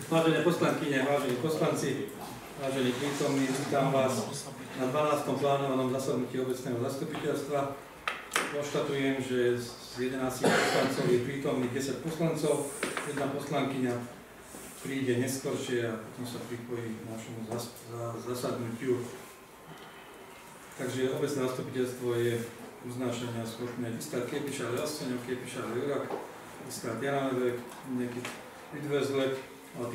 Vážené poslankyne, vážení poslanci, vážení prítomní, vítam vás na 12. plánovanom zasadnutí obecného zastupiteľstva. Konštatujem, že z 11 poslancov je prítomných 10 poslancov, jedna poslankyňa príde neskôršie a potom sa pripojí k našemu zasadnutiu. Takže obecné zastupiteľstvo je uznášania schopné tisztelt képviselő asszonyok, képviselő urak, tisztelt jelenlevők, mindenkit üdvözlök a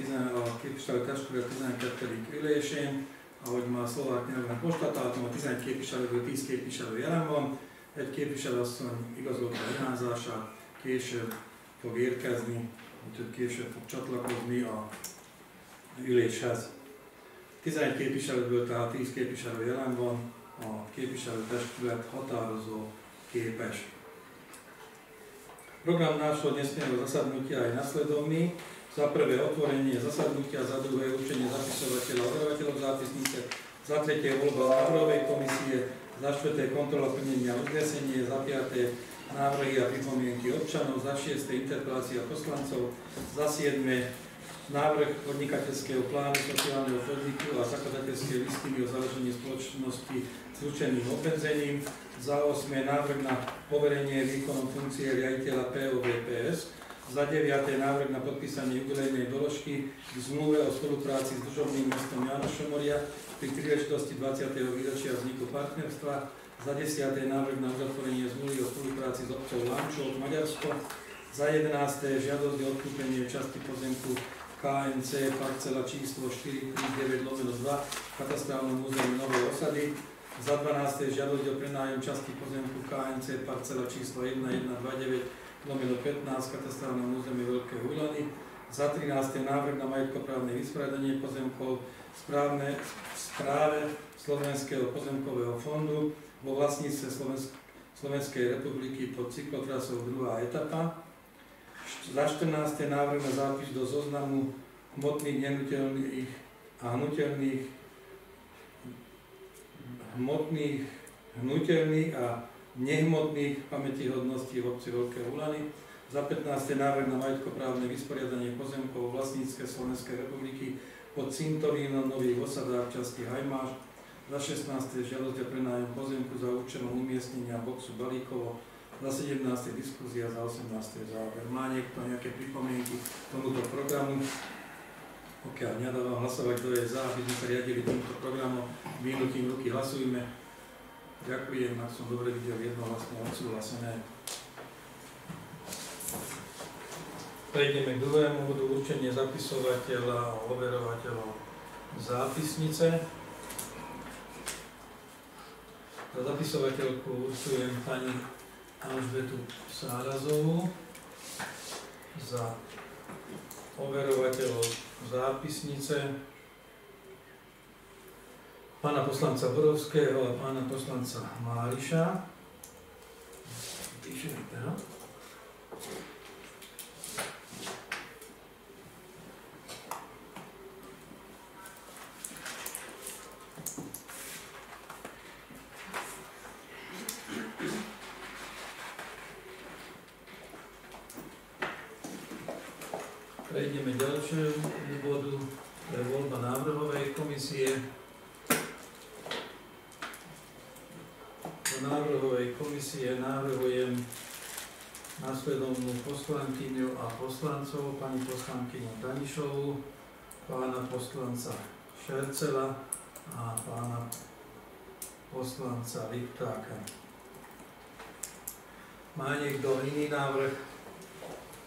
képviselőtestület 12. ülésén. Ahogy már szlovák nyelven konstatáltam, a 11 képviselőből 10 képviselő jelen van, egy képviselőasszony igazolta a irányzását, később fog érkezni, úgyhogy később fog csatlakozni a üléshez. 11 képviselőből tehát 10 képviselő jelen van, a képviselőtestület határozó képes. Program nášho dnesného zasadnutia je nasledovný. Za prvé otvorenie zasadnutia, za druhé určenie zapisovateľa a overovateľov zápisnice, za tretie voľba návrhovej komisie, za štvrté kontrola plnenia uznesenie, za piaté návrhy a pripomienky občanov, za šiesté interpelácia poslancov, za siedme návrh podnikateľského plánu sociálneho podniku a zakladateľskej listiny o založení spoločnosti s ručeným obmedzením, za 8. návrh na poverenie výkonom funkcie riaditeľa POVPS, za 9. návrh na podpísanie jubilejnej doložky v zmluve o spolupráci s družobným mestom Jánoš Šomoria pri príležitosti 20. výročia vzniku partnerstva, za 10. návrh na uzatvorenie zmluvy o spolupráci s obcov Lančov, Maďarsko, za 11. žiadosť o odkúpenie časti pozemku KNC parcela číslo 439/2 v katastrálnom území Novej Osady, za 12. žiadosť o prenájom časti pozemku KNC parcela číslo 1129/15 v katastrálnom území Veľké Huľany, za 13. návrh na majetkoprávne vysporiadanie pozemkov v správe Slovenského pozemkového fondu vo vlastníctve Slovenskej republiky pod cyklotrasou 2. etapa, za 14. návrh na zápis do zoznamu hmotných, nehnuteľných a hmotných a nehmotných pamätihodností v obci Veľké Huľany, za 15. návrh na majetkoprávne vysporiadanie pozemkov vlastníctve Slovenskej republiky pod cintorínom Nových Osadách v časti Hajmáš, za 16. žiadosť o prenájom pozemku za účelom umiestnenia boxu Balíkovo, za 17. diskusia, za 18. záver. Má niekto nejaké pripomienky k tomuto programu? Pokiaľ nedávam hlasovať, kto je za, aby sme sa riadili týmto programom, výnutím ruky hlasujme. Ďakujem, ak som dobre videl, jednohlasne odsúhlasené. Prejdeme k druhému bodu, určenie zapisovateľa a overovateľov zápisnice. Za zapisovateľku určujem pani Alžbetu Sárazovú, za overovateľov zápisnice pána poslanca Borovského a pána poslanca Máriša. Píšem teda. Prejdeme ďalšiemu bodu, to je voľba návrhovej komisie. Do návrhovej komisie navrhujem nasledovnú poslankyňu a poslancov, pani poslankyňu Danišovú, pána poslanca Šercela a pána poslanca Liptáka. Má niekto iný návrh?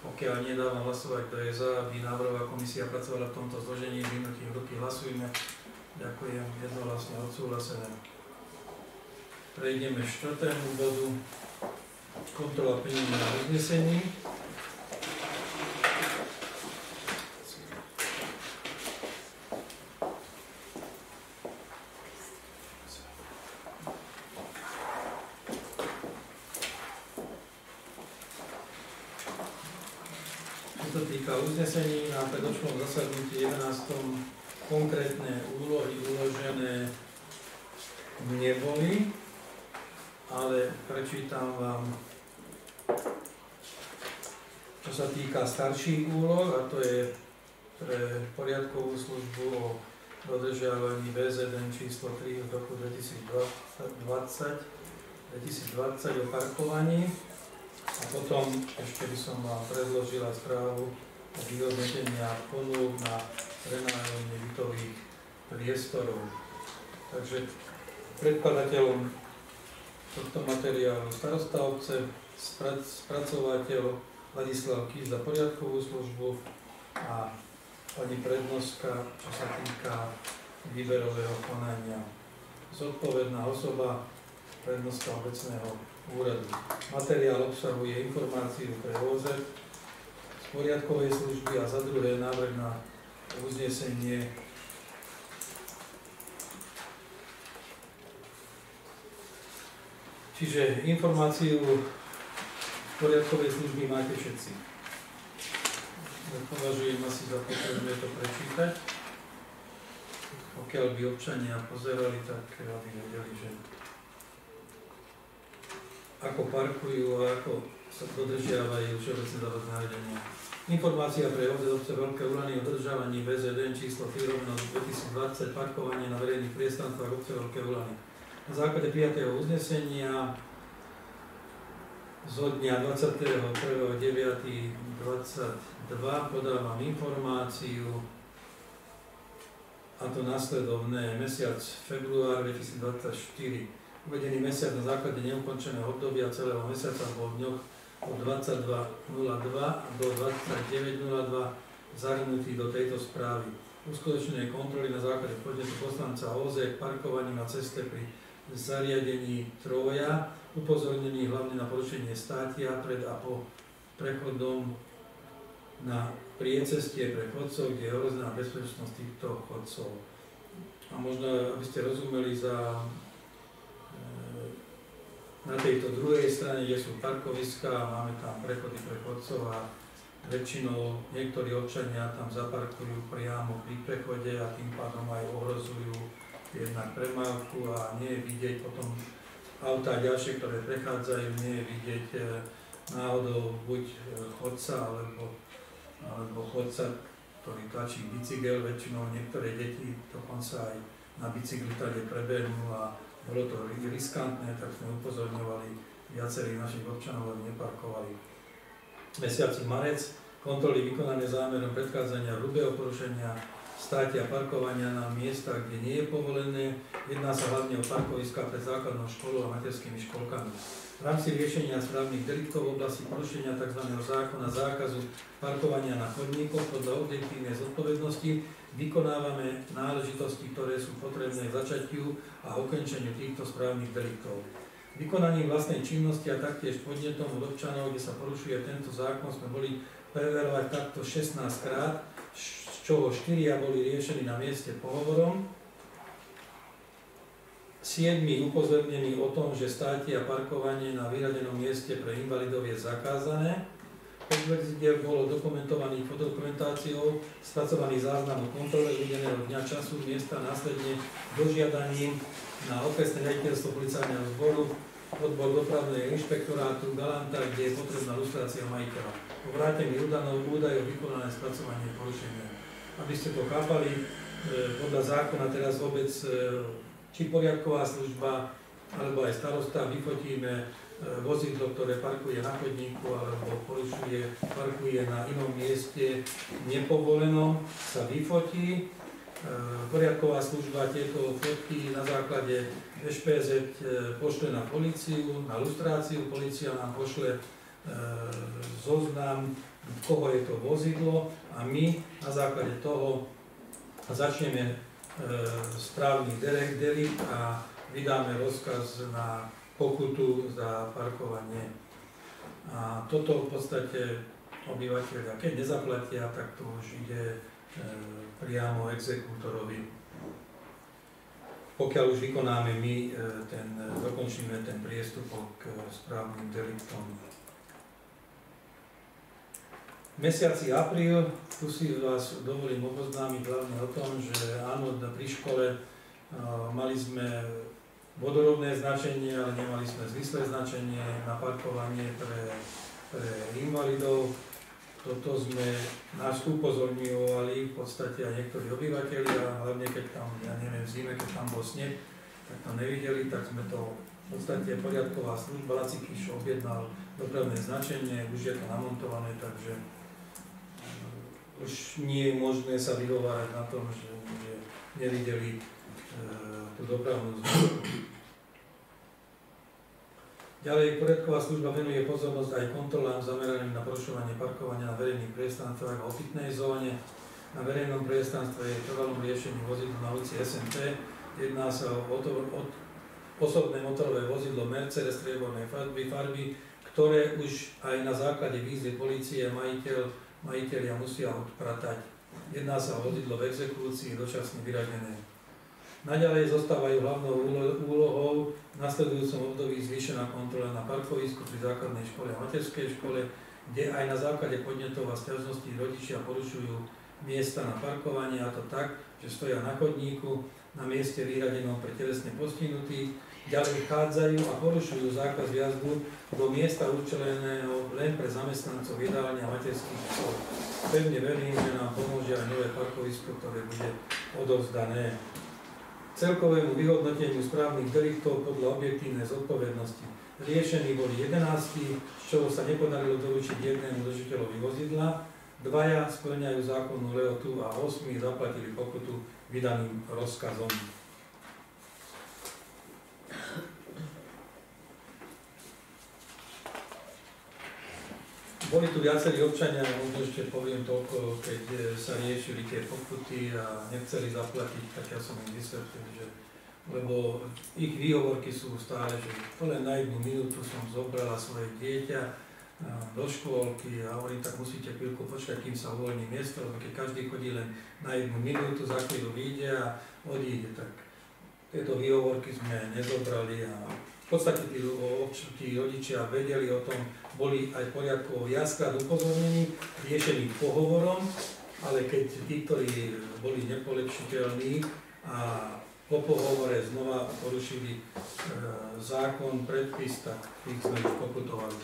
Pokiaľ nedávam hlasovať, kto je za, aby návrhová komisia pracovala v tomto zložení, výnutím ruky hlasujme. Ďakujem, jednohlasne odsúhlasené. Prejdeme k 4. bodu, kontrola plnenia uznesení. Čo sa týka uznesení, na predošlom zasadnutí 11. konkrétne úlohy uložené neboli, ale prečítam vám čo sa týka starších úloh, a to je pre poriadkovú službu o dodržiavaní VZN číslo 3 z roku 2020 o parkovaní. A potom ešte by som vám predložila správu o vyhodnotenia ponúk na prenájomne bytových priestorov. Takže predkladateľom tohto materiálu starosta obce, spracovateľ Ladislav Kýš za poriadkovú službu a pani prednostka, čo sa týka výberového konania. Zodpovedná osoba prednostka obecného úradu. Materiál obsahuje informáciu pre OZ z poriadkovej služby a za druhé návrh na uznesenie Čiže informáciu z poriadkovej služby máte všetci. Považujem asi za potrebné to prečítať. Pokiaľ by občania pozerali, tak aby vedeli, že ako parkujú a ako sa dodržiavajú všeobecné záväzné nariadenia. Informácia pre obce Veľké Ulany o dodržiavaní VZN číslo 3/2020 parkovanie na verejných priestranstvách obce Veľké Ulany. Na základe prijatého uznesenia zo dňa 21.9.22 podávam informáciu, a to nasledovné: mesiac február 2024. Uvedený mesiac na základe neukončeného obdobia celého mesiaca bol v dňoch od 22.02 do 29.02 zahrnutý do tejto správy. Uskutočnené kontroly na základe podnetu poslanca OZ k parkovaniu na ceste pri zariadení Troja, upozornení hlavne na porušenie státia pred a po prechodom na priecestie pre chodcov, kde je ohrozená bezpečnosť týchto chodcov. A možno, aby ste rozumeli, na tejto druhej strane, kde sú parkoviská, máme tam prechody pre chodcov a väčšinou niektorí občania tam zaparkujú priamo pri prechode a tým pádom aj ohrozujú jednak premávku a nie je vidieť potom autá ďalšie, ktoré prechádzajú, nie je vidieť náhodou buď chodca alebo chodca, ktorý tlačí bicykel, väčšinou niektoré deti dokonca aj na bicykli tady prebehnú a bolo to riskantné, tak sme upozorňovali viacerých našich občanov, aby neparkovali. Mesiaci marec kontroly vykonané zámerom predchádzania hrubého porušenia státia parkovania na miestach, kde nie je povolené. Jedná sa hlavne o parkoviská pred základnou školou a materskými školkami. V rámci riešenia správnych deliktov v oblasti porušenia tzv. Zákona zákazu parkovania na chodníkoch podľa objektívnej zodpovednosti vykonávame náležitosti, ktoré sú potrebné k začatiu a ukončeniu týchto správnych deliktov. Vykonaním vlastnej činnosti a taktiež podnetom od občanov, kde sa porušuje tento zákon, sme boli preverovať takto 16 krát, z čoho 4 boli riešení na mieste pohovorom. 7 upozornení o tom, že státie a parkovanie na vyhradenom mieste pre invalidov je zakázané. 5 vozidiel bolo dokumentovaných fotodokumentáciou, spracovaný záznam o kontrole uvedeného dňa, času, miesta, následne dožiadaním na okresné riaditeľstvo policajného zboru, odbor dopravného inšpektorátu Galanta, kde je potrebná lustrácia majiteľa. Po vrátení údajov vykonané spracovanie porušenia. Aby ste to chápali, podľa zákona teraz vôbec či poriadková služba alebo aj starosta vyfotíme vozidlo, ktoré parkuje na chodníku alebo parkuje na inom mieste nepovolenom, sa vyfotí. Poriadková služba tieto fotky na základe SPZ pošle na políciu, na lustráciu, polícia nám pošle zoznam, koho je to vozidlo a my na základe toho začneme správny delikt a vydáme rozkaz na pokutu za parkovanie. A toto v podstate obyvateľia, keď nezaplatia, tak to už ide priamo exekútorovi. Pokiaľ už vykonáme my, dokončíme ten priestupok k správnym deliktom. V mesiaci apríl, tu si vás dovolím oboznámiť hlavne o tom, že áno, pri škole mali sme vodorovné značenie, ale nemali sme zvislé značenie na parkovanie pre invalidov. toto nás upozorňovali v podstate aj niektorí obyvateľia, hlavne keď tam, ja neviem, v zime, keď tam bol sneh, tak to nevideli, tak sme to v podstate poriadková služba Laci Kiš objednal dopravné značenie, už je to namontované, takže už nie je možné sa vyhovárať na tom, že nevideli tú dopravnú značku. Ďalej, poriadková služba venuje pozornosť aj kontrolám zameraným na porušovanie parkovania na verejných priestranstvách a opitnej zóne. Na verejnom priestranstve je trvalom riešení vozidla na ulici SMT. Jedná sa o osobné motorové vozidlo Mercedes striebornej farby, ktoré už aj na základe výzvy polície majitelia musia odpratať. Jedná sa o vozidlo v exekúcii dočasne vyradené. Naďalej zostávajú hlavnou úlohou v nasledujúcom období zvýšená kontrola na parkovisku pri základnej škole a materskej škole, kde aj na základe podnetov a sťažností rodičia porušujú miesta na parkovanie, a to tak, že stoja na chodníku, na mieste vyhradenom pre telesne postihnutých, ďalej vchádzajú a porušujú zákaz vjazdu do miesta určeného len pre zamestnancov jedálne a materských škôl. Pevne verím, že nám pomôže aj nové parkovisko, ktoré bude odovzdané celkovému vyhodnoteniu správnych deliktov podľa objektívnej zodpovednosti. Riešení boli 11, z čoho sa nepodarilo doručiť jednému držiteľovi vozidla, 2 spĺňajú zákonnú lehotu a 8 zaplatili pokutu vydaným rozkazom. Boli tu viacerí občania, možno ešte poviem toľko, keď sa riešili tie pokuty a nechceli zaplatiť, tak ja som im vysvetlil, že lebo ich výhovorky sú stále, že to len na 1 minútu som zobrala svoje dieťa do škôlky a hovorím, tak musíte chvíľku počkať, kým sa uvoľní miesto, lebo keď každý chodí len na 1 minútu, za chvíľu vyjde a odíde, tak tieto výhovorky sme nezobrali a v podstate tí rodičia vedeli o tom, boli aj poriadkovo viackrát upozornení, riešení pohovorom, ale keď tí, ktorí boli nepolepšiteľní a po pohovore znova porušili zákon, predpis, tak tých sme už pokutovali.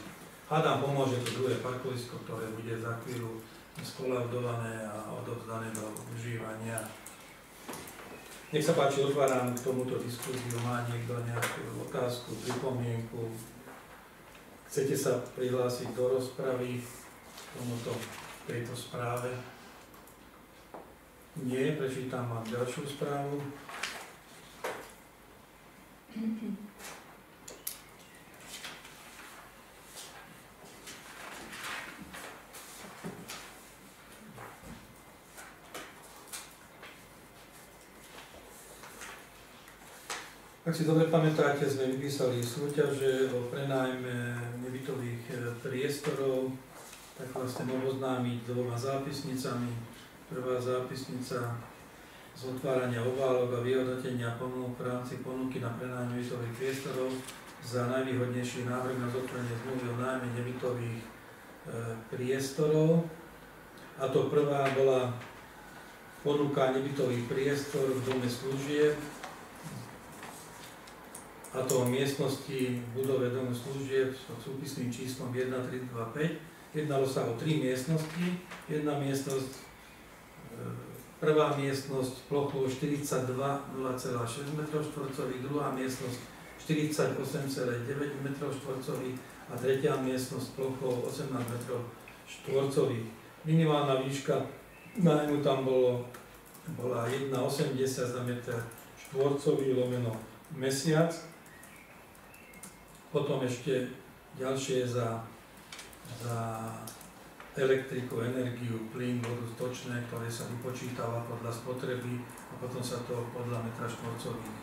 Hádam pomôže to druhé parkovisko, ktoré bude za chvíľu skolaudované a odovzdané do užívania. Nech sa páči, otváram k tomuto diskusiu. Má niekto nejakú otázku, pripomienku? Chcete sa prihlásiť do rozpravy k tejto správe? Nie, prečítam vám ďalšiu správu. Ak si dobre pamätáte, sme vypísali súťaže o prenájme nebytových priestorov, tak vás chcem oboznámiť 2 zápisnicami. Prvá zápisnica z otvárania obálok a vyhodnotenia ponúk v rámci ponuky na prenájme nebytových priestorov za najvýhodnejší návrh na zotvorenie zmluvy o nájme nebytových priestorov. A to prvá bola ponuka nebytových priestor v dome služieb, a to v miestnosti v budove domu služieb s súpisným číslom 1325. Jednalo sa o 3 miestnosti. Jedna miestnosť, prvá miestnosť plochou 42,06 m2, druhá miestnosť 48,9 m2 a tretia miestnosť plochou 18 m2. Minimálna výška nájmu tam bola 1,80 za meter štvorcový lomeno mesiac. Potom ešte ďalšie za elektriku, energiu, plyn, vodu stočné, ktoré sa vypočítava podľa spotreby a potom sa to podľa metra štvorcových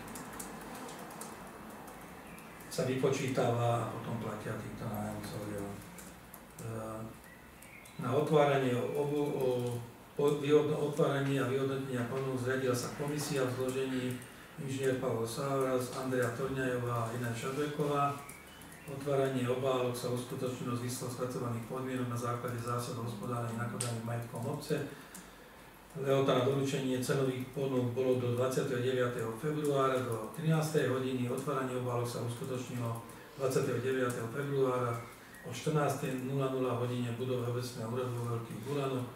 sa vypočítava a potom platia týchto nájomcovia. Na otváranie a vyhodnotenia ponúk zriadila sa komisia v zložení inžinier Pavol Sáraz, Andrea Torňajová a Ina Šadveková. Otváranie obálok sa uskutočnilo z výsledkov spracovaných podmienok na základe zásad hospodárenia nakladaním majetkom obce. Lehota na doručenie cenových ponúk bolo do 29. februára do 13. hodiny. Otváranie obálok sa uskutočnilo 29. februára o 14.00 hodine v budove obecného úradu vo Veľkých Bulanoch.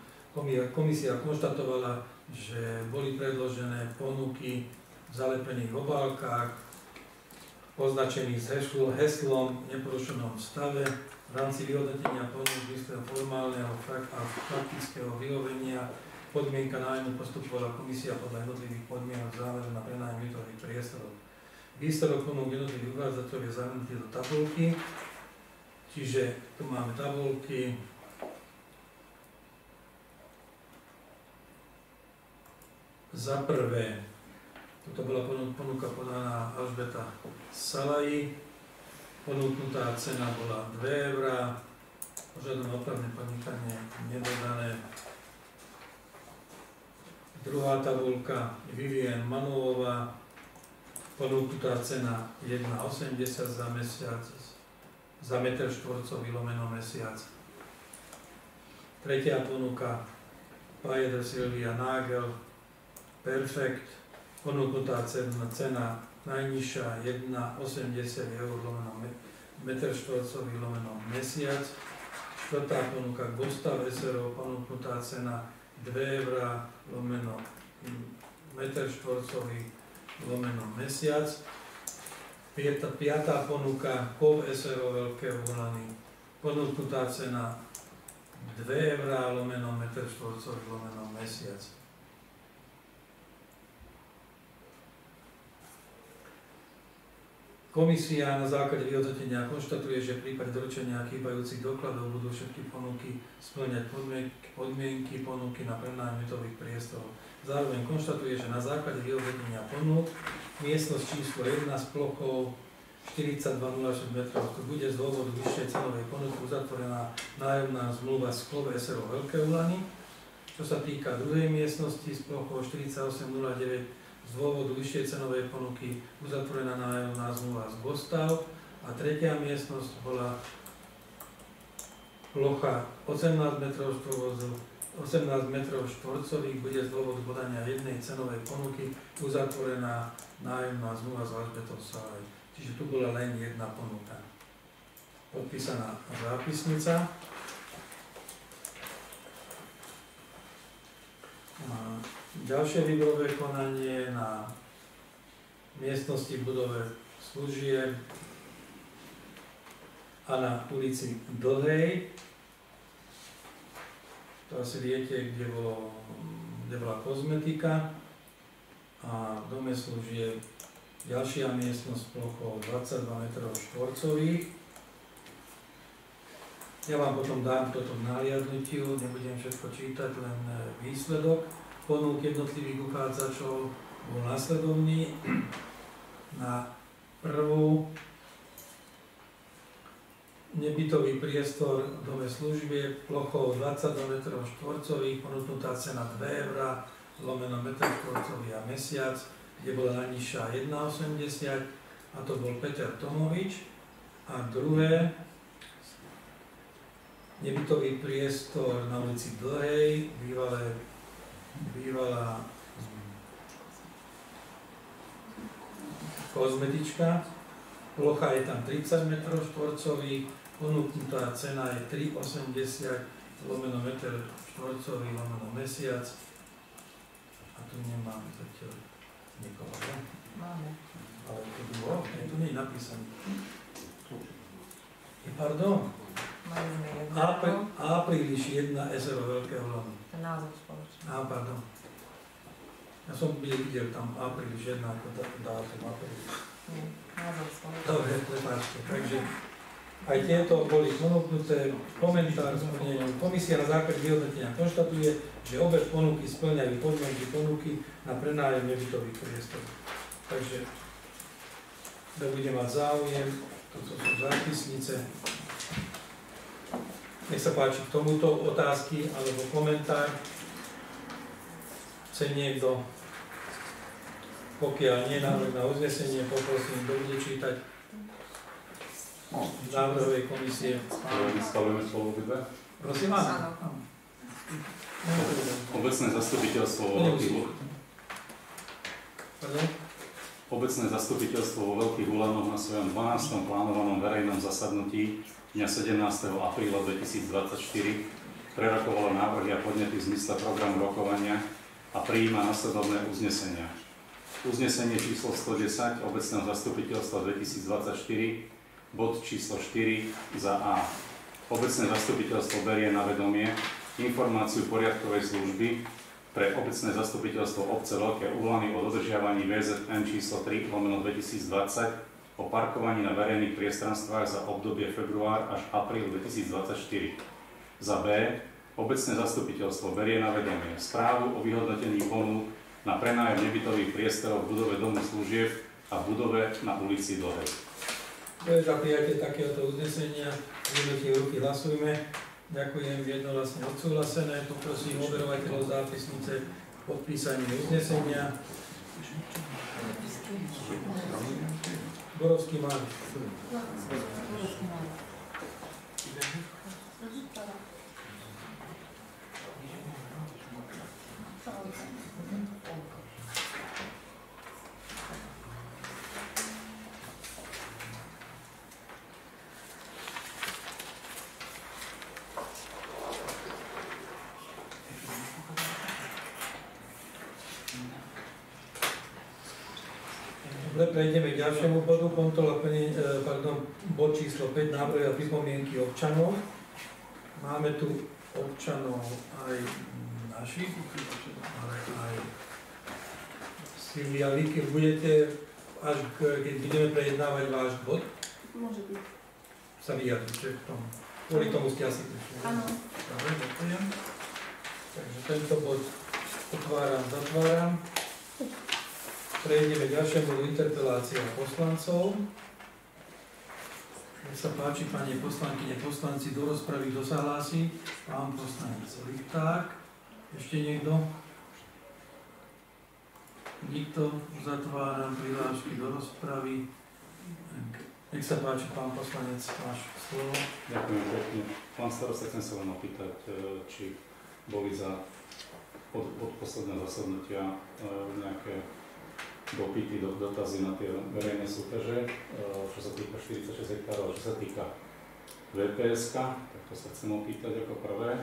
Komisia konštatovala, že boli predložené ponuky v zalepených obálkach, označených s heslom v neporušenom stave. V rámci vyhodnotenia ponúk istého formálneho a faktického vyhovenia podmienka nájmu postupovala komisia podľa jednotlivých podmienok zámeru na prenájom bytových priestorov. Výsledok ponúk jednotlivých uvádzateľov je zahrnutý do tabuľky, čiže tu máme tabuľky. Za prvé, toto bola ponuka podaná Alžbeta Salaji, ponúknutá cena bola 2 €, požiadom opravné podnikanie nedodané. Druhá tabuľka, Vivien Manulová, ponúknutá cena 1,80 za mesiac, za meter štvorcový lomeno mesiac. Tretia ponuka, Pajer Silvia Nagel, Perfekt, ponúknutá cena najnižšia 1,80 € lomeno meter štvorcový lomeno mesiac. Štvrtá ponuka Gustav SRO, ponúknutá cena 2 € lomeno meter štvorcový lomeno mesiac. Piatá ponuka KOV SRO Veľké Bulany, ponúknutá cena 2 € lomeno meter štvorcový lomeno mesiac. Komisia na základe vyhodnotenia konštatuje, že v prípade doručenia chýbajúcich dokladov budú všetky ponuky spĺňať podmienky ponuky na prenájom bytových priestorov. Zároveň konštatuje, že na základe vyhodnotenia ponúk miestnosť číslo 1 s plochou 42,06 metrov bude z dôvodu vyššej cenovej ponuky uzatvorená nájomná zmluva s KOV SRO Veľké Bulany. Čo sa týka druhej miestnosti s plochou 48,09 z dôvodu vyššej cenovej ponuky uzatvorená nájomná zmluva z Gustav, a tretia miestnosť bola plocha 18 metrov štvorcových, bude z dôvodu podania jednej cenovej ponuky uzatvorená nájomná zmluva z Alžbetou Salaj. Čiže tu bola len jedna ponuka. Podpísaná zápisnica. Ďalšie výberové konanie na miestnosti v budove služieb a na ulici Dlhej. To asi viete, kde bola kozmetika, a v dome služieb ďalšia miestnosť plochou 22 metrov štvorcových. Ja vám potom dám toto v nahliadnutiu, nebudem všetko čítať, len výsledok. Ponúk jednotlivých uchádzačov bol následovný. Na prvú nebytový priestor v dome službie plochou 22 metrov štvorcových, ponúknutá cena 2 € lomeno meter štvorcový a mesiac, kde bola najnižšia 1,80, a to bol Peter Tomovič. A druhé, nebytový priestor na ulici Dlhej, bývalá kozmetička, plocha je tam 30 metrov štvorcových, ponúknutá cena je 3,80 lomeno meter štvorcový lomeno mesiac, a tu nemáme zatiaľ nikoho, ne? Máme. Ale tu nie je napísané. Pardon? Apríliš 1 SRO Veľké Bulany. To je názov spoločný. Pardon. Ja som videl tam Apríliš 1 ako dátum Apríliš. Názov spoločný. Dobre, prepáčte. Takže aj tieto boli ponúknuté. Komentár s plnením. Komisia na základe vyhodnotenia konštatuje, že obe ponuky spĺňajú podmienky ponuky na prenájom nebytových priestorov. Takže kto bude mať záujem, toto sú zápisnice. Nech sa páči k tomuto otázky alebo komentár. Chce niekto? Pokiaľ nie, návrh na uznesenie, poprosím, kto bude čítať návrhovej komisie. Vystavujeme slovo obidve. Prosím vás. Obecné zastupiteľstvo Veľkých Bulán. Pardon? Obecné zastupiteľstvo vo Veľkých Hulanoch na svojom 12. plánovanom verejnom zasadnutí dňa 17. apríla 2024 prerokovalo návrhy a podnety v zmysle programu rokovania a prijíma nasledovné uznesenia. Uznesenie číslo 110 obecného zastupiteľstva 2024, bod číslo 4 za A. Obecné zastupiteľstvo berie na vedomie informáciu poriadkovej služby pre obecné zastupiteľstvo obce Veľké Úlany o dodržiavaní VZN číslo 3/2020 o parkovaní na verejných priestranstvách za obdobie február až apríl 2024. Za B. Obecné zastupiteľstvo berie na vedomie správu o vyhodnotení ponúk na prenájom nebytových priestorov v budove Domu služieb a v budove na ulici Dlhej. To je za prijatie takéhoto uznesenia. Vyhodnotím ruky, hlasujme. Ďakujem, jednohlasne odsúhlasené. Poprosím overovateľov zápisnice podpísanie uznesenia. Borovský má. Dobre, prejdeme k ďalšiemu bodu, kontrola bod číslo 5, návrhy a pripomienky občanov. Máme tu občanov aj našich, ale aj Silvia, vy keď budete, až keď budeme prejednávať váš bod, Môže byť. sa vyjadrite v tom. Kvôli tomu ste asi prišli. Áno. Dobre, ďakujem. Takže tento bod otváram, zatváram. Prejdeme k ďalšiemu bodu interpelácia poslancov. Nech sa páči, pani poslankyne, poslanci, do rozpravy kto sa hlási? Pán poslanec Lipták. Ešte niekto? Nikto. Zatváram prihlášky do rozpravy. Nech sa páči, pán poslanec, máš slovo. Ďakujem pekne. Pán starosta, chcem sa len opýtať, či boli od posledného zasadnutia nejaké dopyty, dotazy na tie verejné súťaže, čo sa týka 46 hektárov, čo sa týka VPS-ka, tak to sa chcem opýtať ako prvé.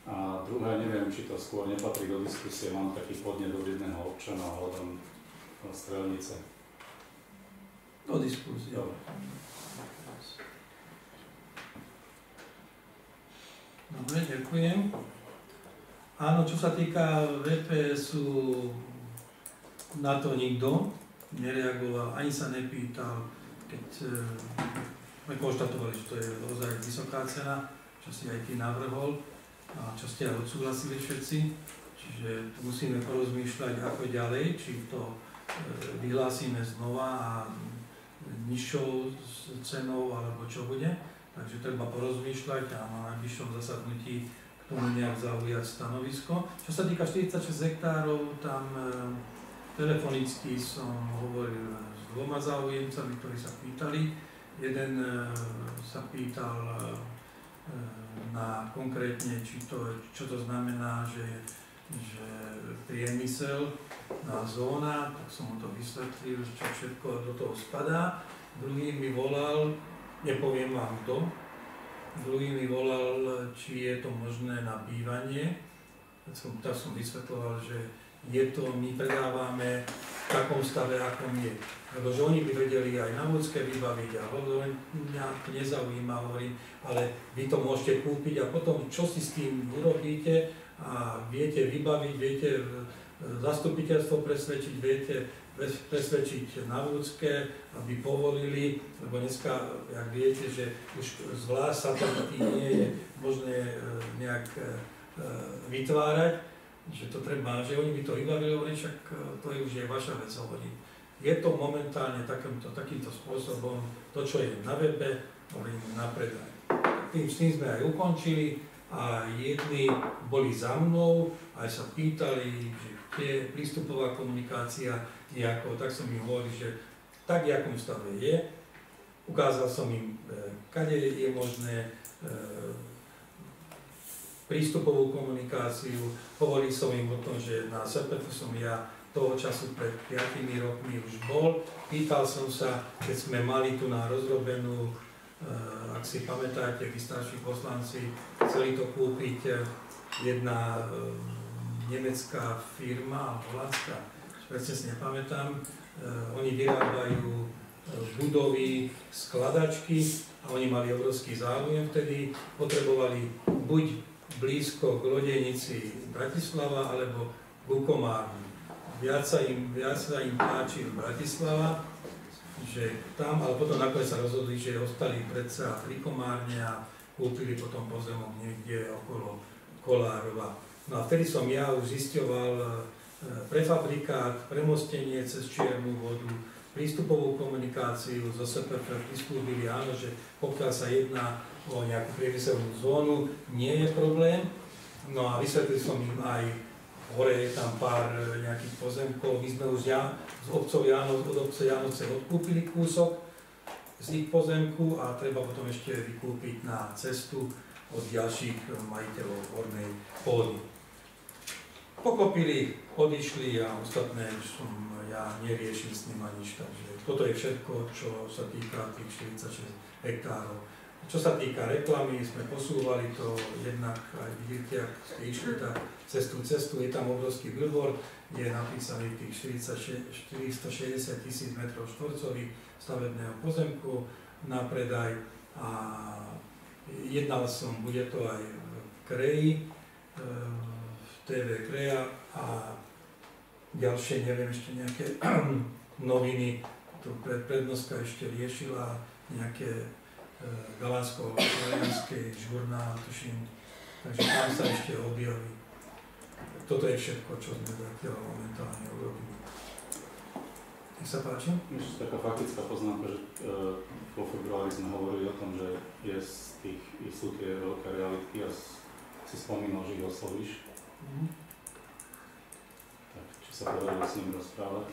A druhé, neviem, či to skôr nepatrí do diskusie, mám taký podnet od jedného občana ohľadom strelnice. Do diskusie. Dobre. Dobre, ďakujem. Áno, čo sa týka VPS-u, na to nikto nereagoval, ani sa nepýtal, keď sme konštatovali, že to je ozaj vysoká cena, čo si aj ty navrhol a čo ste aj odsúhlasili všetci. Čiže musíme porozmýšľať, ako ďalej, či to vyhlásime znova a nižšou cenou, alebo čo bude. Takže treba porozmýšľať a na najbližšom zasadnutí k tomu nejak zaujať stanovisko. Čo sa týka 46 hektárov, tam telefonicky som hovoril s dvoma záujemcami, ktorí sa pýtali. Jeden sa pýtal na konkrétne, čo to znamená, že priemysel na zóna, tak som mu to vysvetlil, čo všetko do toho spadá. Druhý mi volal, nepoviem vám kto, druhý mi volal, či je to možné na bývanie. Tak som vysvetloval, že je to, my predávame v takom stave, akom je. Pretože oni by vedeli aj na ľudské vybaviť a mňa to nezaujíma, hovorím, ale vy to môžete kúpiť a potom čo si s tým urobíte a viete vybaviť, viete zastupiteľstvo presvedčiť, viete presvedčiť na ľudské, aby povolili, lebo dneska, jak viete, že už zvlášť sa to nie je možné nejak vytvárať, že to treba, že oni by to vybavili, hovorím, však to je už vaša vec, hovorím. Je to momentálne takýmto spôsobom, to, čo je na webe, hovorím, na predaj. S tým sme aj ukončili a jedni boli za mnou, aj sa pýtali, že kde je prístupová komunikácia nejako, tak som im hovoril, že tak, v akom stave je. Ukázal som im, kade je možné prístupovú komunikáciu. Hovoril som im o tom, že na SPF som ja toho času pred 5 rokmi už bol. Pýtal som sa, keď sme mali tu na rozrobenú, ak si pamätáte, vy starší poslanci, chceli to kúpiť jedna nemecká firma, holandská, presne si nepamätám, oni vyrábajú budovy, skladačky a oni mali obrovský záujem vtedy, potrebovali buď blízko k lodenici Bratislava alebo ku Komárnu. Viac sa im páči Bratislava, že tam, ale potom nakoniec sa rozhodli, že ostali predsa pri Komárne a kúpili potom pozemok niekde okolo Kolárova. No a vtedy som ja už zisťoval prefabrikát, premostenie cez čiernu vodu, prístupovú komunikáciu zo SPF, prislúbili áno, že pokiaľ sa jedná o nejakú priemyselnú zónu, nie je problém. No a vysvetlil som im aj, hore je tam pár nejakých pozemkov, my sme už od obce Jánovce odkúpili kúsok z ich pozemku a treba potom ešte vykúpiť na cestu od ďalších majiteľov hornej pôdy. Pokopili, odišli a ostatné ja neriešim s nimi nič, takže toto je všetko, čo sa týka tých 46 hektárov. Čo sa týka reklamy, sme posúvali to jednak, aj vidíte, ak ste išli tak cestu, je tam obrovský billboard, je napísaný tých 460 000 m2 stavebného pozemku na predaj a jednal som, bude to aj v Kreji, v TV Kreja a ďalšie, neviem, ešte nejaké noviny, tu prednostka ešte riešila nejaké galánsko-talianský žurnál, tuším, takže tam sa ešte objaví. Toto je všetko, čo sme zatiaľ momentálne urobili. Nech sa páči? Ešte taká faktická poznámka, že vo februári sme hovorili o tom, že sú tie veľké realitky a si spomínal, že ich oslovíš. Tak, či sa podarilo s ním rozprávať?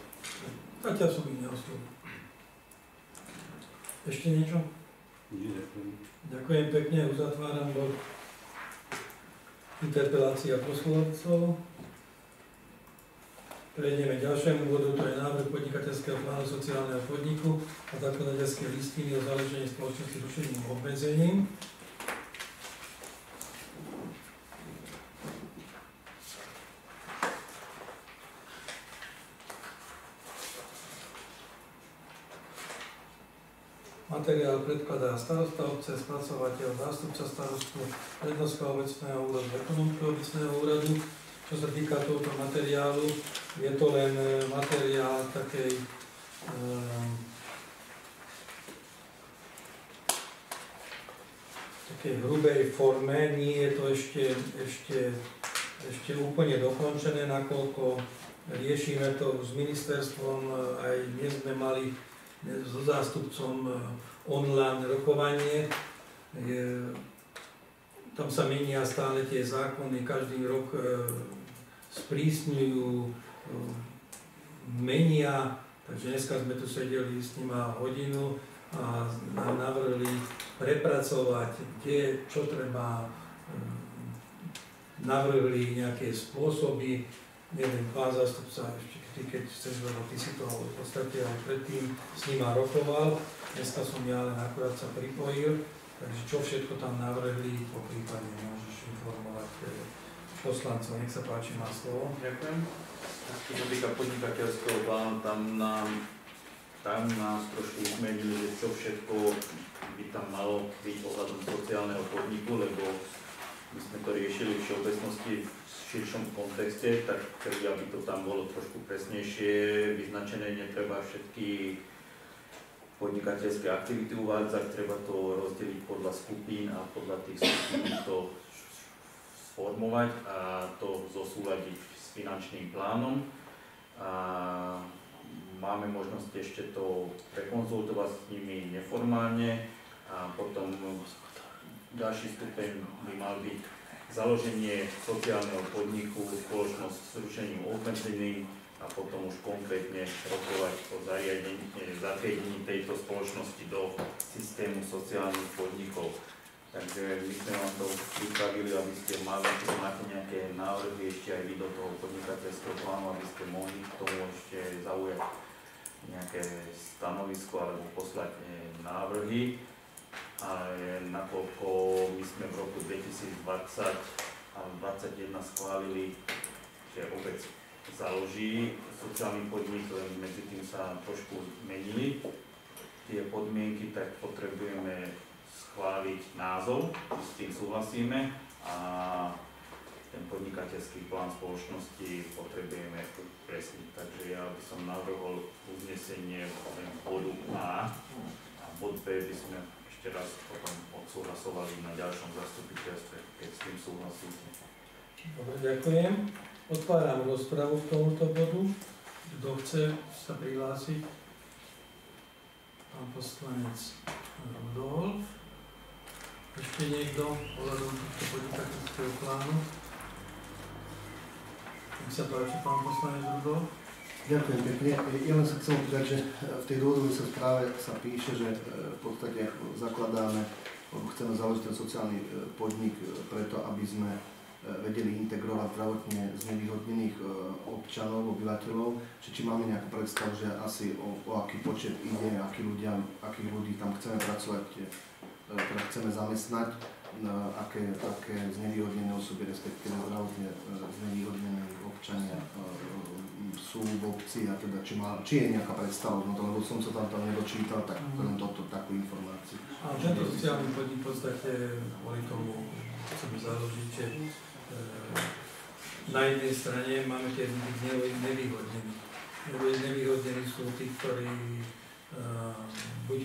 Zatiaľ som ich neoslovil. Ešte niečo? Nie, ďakujem. Ďakujem pekne, uzatváram bod interpelácia poslancov. Prejdeme k ďalšiemu bodu, to je návrh podnikateľského plánu sociálneho podniku a zakladateľskej listiny o založení spoločnosti s ručením obmedzením. Materiál predkladá starosta obce, spracovateľ, zástupca starostu, prednostka obecného úradu, ekonomka obecného úradu. Čo sa týka tohto materiálu, je to len materiál takej hrubej forme, nie je to ešte úplne dokončené, nakoľko riešime to s ministerstvom, aj dnes sme mali so zástupcom online rokovanie. Tam sa menia stále tie zákony, každý rok sprísňujú, menia, takže dneska sme tu sedeli s nima hodinu a nám navrhli prepracovať, čo treba, navrhli nejaké spôsoby, neviem, pán zástupca, ešte keď chceš, lebo ty si to v podstate aj predtým s nima rokoval, dneska som ja len akurát sa pripojil, takže čo všetko tam navrhli, po prípade môžeš informovať poslancov, nech sa páči, má slovo. Ďakujem. Čo sa týka podnikateľského plánu, tam nás trošku usmenili, že čo všetko by tam malo byť ohľadom sociálneho podniku, lebo my sme to riešili v všeobecnosti v širšom kontexte, tak chceli, aby to tam bolo trošku presnejšie vyznačené, netreba všetky podnikateľské aktivity uvádzať, treba to rozdeliť podľa skupín a podľa tých skupín to sformovať a to zosúľadiť s finančným plánom. A máme možnosť ešte to prekonzultovať s nimi neformálne a potom ďalší stupeň by mal byť založenie sociálneho podniku, spoločnosť s ručením obmedzeným a potom už konkrétne rokovať o zatriedení tejto spoločnosti do systému sociálnych podnikov. Takže my sme vám to pripravili, aby ste mali nejaké návrhy ešte aj vy do toho podnikateľského plánu, aby ste mohli k tomu ešte zaujať nejaké stanovisko alebo poslať návrhy. Ale nakoľko my sme v roku 2020 a 2021 schválili, že obec založí sociálny podnik, len medzi tým sa trošku zmenili tie podmienky, tak potrebujeme schváliť názov, s tým súhlasíme, a ten podnikateľský plán spoločnosti potrebujeme upresniť. Takže ja by som navrhol uznesenie bodu A a bod B by sme ešte raz potom odsúhlasovali na ďalšom zastupiteľstve, keď s tým súhlasíte. Dobre, ďakujem. Otváram rozpravu k tomuto bodu. Kto chce sa prihlásiť? Pán poslanec Rudolf. Ešte niekto ohľadom tohto podnikateľského plánu? Nech sa páči, pán poslanec Rudolf. Ďakujem pekne. Ja len sa chcem povedať, že v tej dôvodovej správe sa píše, že v podstate zakladáme, alebo chceme založiť ten sociálny podnik preto, aby sme vedeli integrovať zdravotne znevýhodnených občanov, obyvateľov. Či máme nejakú predstavu, že asi o aký počet ide, akých ľudí tam chceme pracovať, teda chceme zamestnať, aké znevýhodnené osoby, respektíve zdravotne znevýhodnené občania sú v obci, a teda či je nejaká predstava, no to, lebo som sa tam nedočítal, tak len takú informáciu. A tento sociálny podnik v podstate kvôli tomu chceme založiť, že na jednej strane máme tie nevýhodnení. Nevýhodnení sú tí, ktorí buď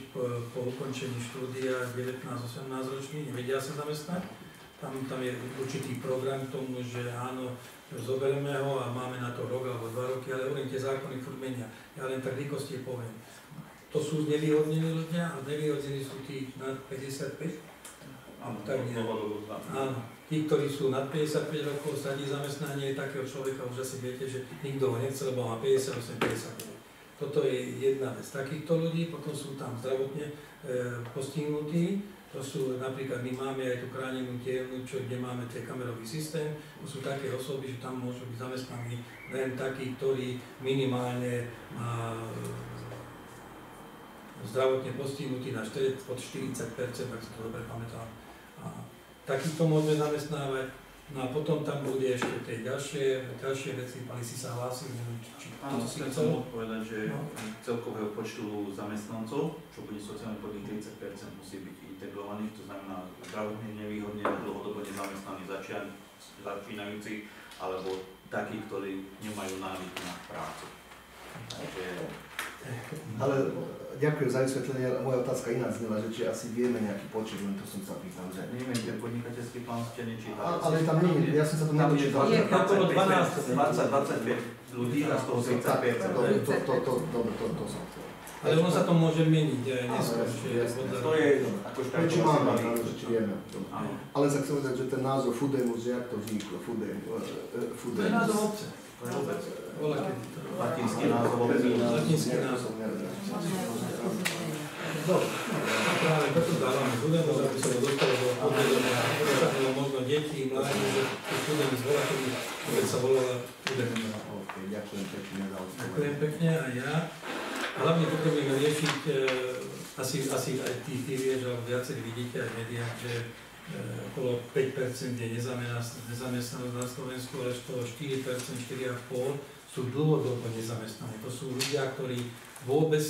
po ukončení štúdia 19-18 roční nevedia sa zamestnať. Tam je určitý program k tomu, že áno, zoberieme ho a máme na to rok alebo 2 roky, ale hovorím, tie zákony furt menia. Ja len tak rýchlosti poviem. To sú nevýhodnení ľudia a nevýhodnení sú tí nad 55. Áno, tí, ktorí sú nad 55 rokov, stratí zamestnanie takého človeka, už asi viete, že nikto ho nechce, lebo má 58-59. Toto je jedna vec takýchto ľudí, potom sú tam zdravotne postihnutí. To sú napríklad, my máme aj tú chránenú dielňu, kde máme ten kamerový systém. To sú také osoby, že tam môžu byť zamestnaní len takí, ktorí minimálne má zdravotne postihnutí pod 40%, ak si to dobre pamätám. A takýchto môžeme zamestnávať. No a potom tam bude ešte tie ďalšie veci, pán si sa hlásil, neviem, či áno, chcem som povedať, že celkového počtu zamestnancov, čo bude sociálny podnik 30%, musí byť integrovaných, to znamená zdravotne nevýhodne, dlhodobo nezamestnaní začínajúci, alebo takí, ktorí nemajú návyk na prácu. Takže... Ale ďakujem za vysvetlenie. Moja otázka iná znela, že či asi vieme nejaký počet, len to som sa pýtal, že... Neviem, ten podnikateľský plán ste nečítali. Ale tam nie, ja som sa to nedočítal. Tam je 20-25 ľudí a z toho 35%. Dobre, to som chcel. Ale ono sa to môže meniť aj neskôr. To je ako či máme, či vieme. Ale sa chcem povedať, že ten názov Fudemus, že jak to vzniklo? Fudemus. To je názov obce. Latinský názov obce. Latinský názov. Dobre, práve preto dávame Fudemus, aby sa dostalo do podvedomia, aby sa bolo možno deti, mladí, že Fudemus bola, keby sa volala Fudemus. Ďakujem pekne za odpoveď. Ďakujem pekne aj ja. Hlavne potrebujeme riešiť, asi aj tí vieš, alebo viacerí vidíte aj v médiách, že okolo 5% je nezamestnanosť na Slovensku, ale z toho 4%, 4,5% sú dlhodobo nezamestnaní. To sú ľudia, ktorí vôbec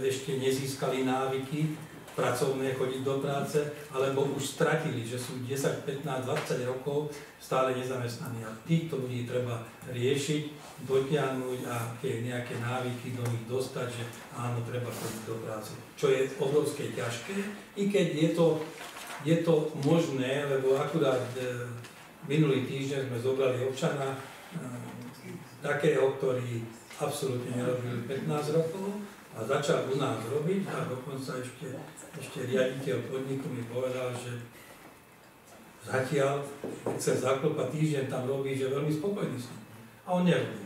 ešte nezískali návyky pracovné, chodiť do práce, alebo už stratili, že sú 10, 15, 20 rokov stále nezamestnaní. A týchto ľudí treba riešiť, dotiahnuť a nejaké návyky do nich dostať, že áno, treba chodiť do práce. Čo je obrovské ťažké, i keď je to možné, lebo akurát minulý týždeň sme zobrali občana, takého, ktorý absolútne nerobil 15 rokov a začal u nás robiť a dokonca ešte riaditeľ podniku mi povedal, že zatiaľ chce zaklopať týždeň tam robí, že veľmi spokojný s ním. A on nerobí.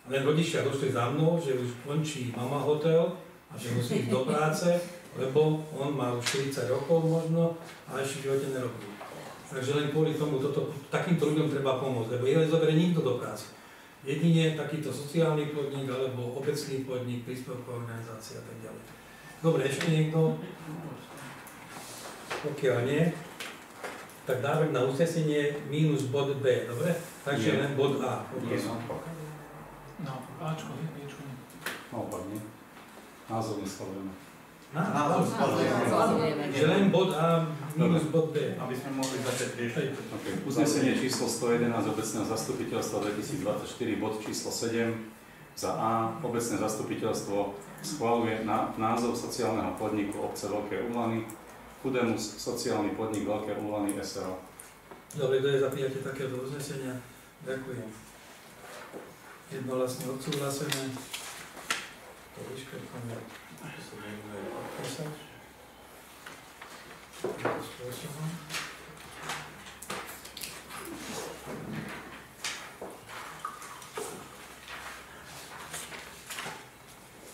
Len rodičia došli za mnou, že už končí mama hotel a že musí ísť do práce, lebo on má už 40 rokov možno a ešte v živote nerobí. Takže len kvôli tomu takýmto ľuďom treba pomôcť, lebo je nezoberie nikto do práce. Jedine takýto sociálny podnik alebo obecný podnik, príspevková organizácia a tak ďalej. Dobre, ešte niekto? Pokiaľ nie, tak návrh na uznesenie minus bod B, dobre? Takže len bod A. No, Ačko, Bčko. Naopak, nie? Názov nesledujeme. Že len bod A minus bod B. Aby sme mohli začať riešiť. Okay. Uznesenie číslo 111 obecného zastupiteľstva 2024, bod číslo 7 za A. Obecné zastupiteľstvo schvaľuje názov sociálneho podniku obce Veľké Úlany Fudemus, sociálny podnik Veľké Úlany SRO. Dobre, to je za prijatie takéhoto uznesenia. Ďakujem. Jednohlasne odsúhlasené. To vyškrtame.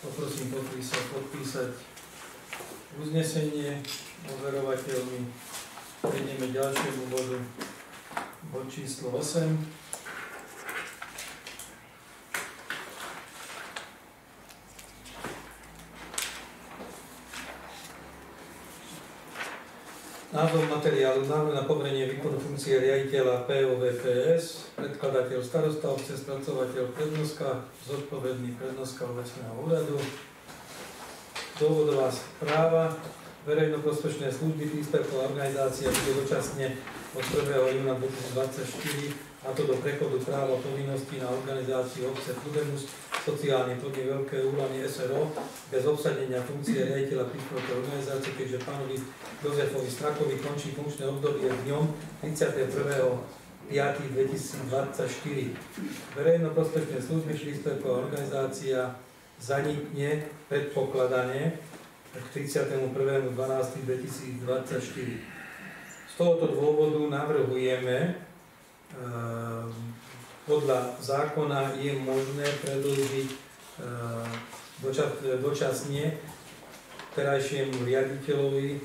Poprosím podpísať uznesenie overovateľmi. Prejdeme k ďalšiemu bodu. Bod číslo 8. Názov materiálu, návrh na poverenie výkonu funkcie riaditeľa POVPS, predkladateľ starosta obce, spracovateľ prednoska, zodpovedný prednoska obecného úradu, dôvodová správa, verejnoprospešné služby, príspevková organizácia bude dočasne od 1. júna 2024, a to do prechodu práva povinností na organizáciu obce Fudemus, sociálny podnik Veľké Úlany SRO, bez obsadenia funkcie riaditeľa príspevkovej organizácie, keďže pánovi Jozefovi Strakovi končí funkčné obdobie dňom 31.5.2024. Verejnoprospešné služby príspevková organizácia zanikne predpokladane k 31.12.2024. Z tohoto dôvodu navrhujeme, podľa zákona je možné predĺžiť dočasne terajšiemu riaditeľovi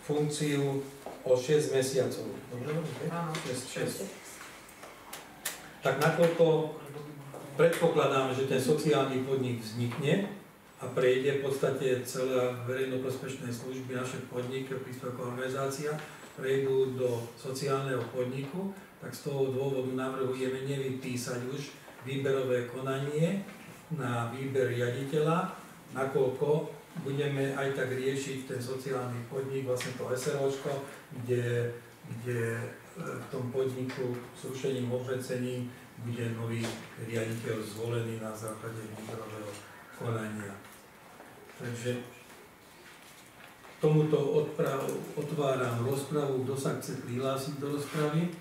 funkciu o 6 mesiacov. Dobre? Áno. 6. Tak nakoľko predpokladáme, že ten sociálny podnik vznikne a prejde v podstate celé verejnoprospešné služby, naše podniky, príspevková organizácia, prejdú do sociálneho podniku, tak z toho dôvodu navrhujeme nevypísať už výberové konanie na výber riaditeľa, nakoľko budeme aj tak riešiť ten sociálny podnik, vlastne to SROčko, kde v tom podniku s rušením obmedzením bude nový riaditeľ zvolený na základe výberového konania. Takže tomuto otváram rozpravu. Kto sa chce prihlásiť do rozpravy?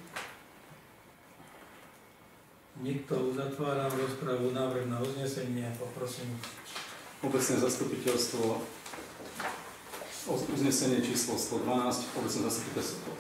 Nikto. Uzatváram rozpravu. Návrh na uznesenie. Poprosím. Obecné zastupiteľstvo, uznesenie číslo 112, obecné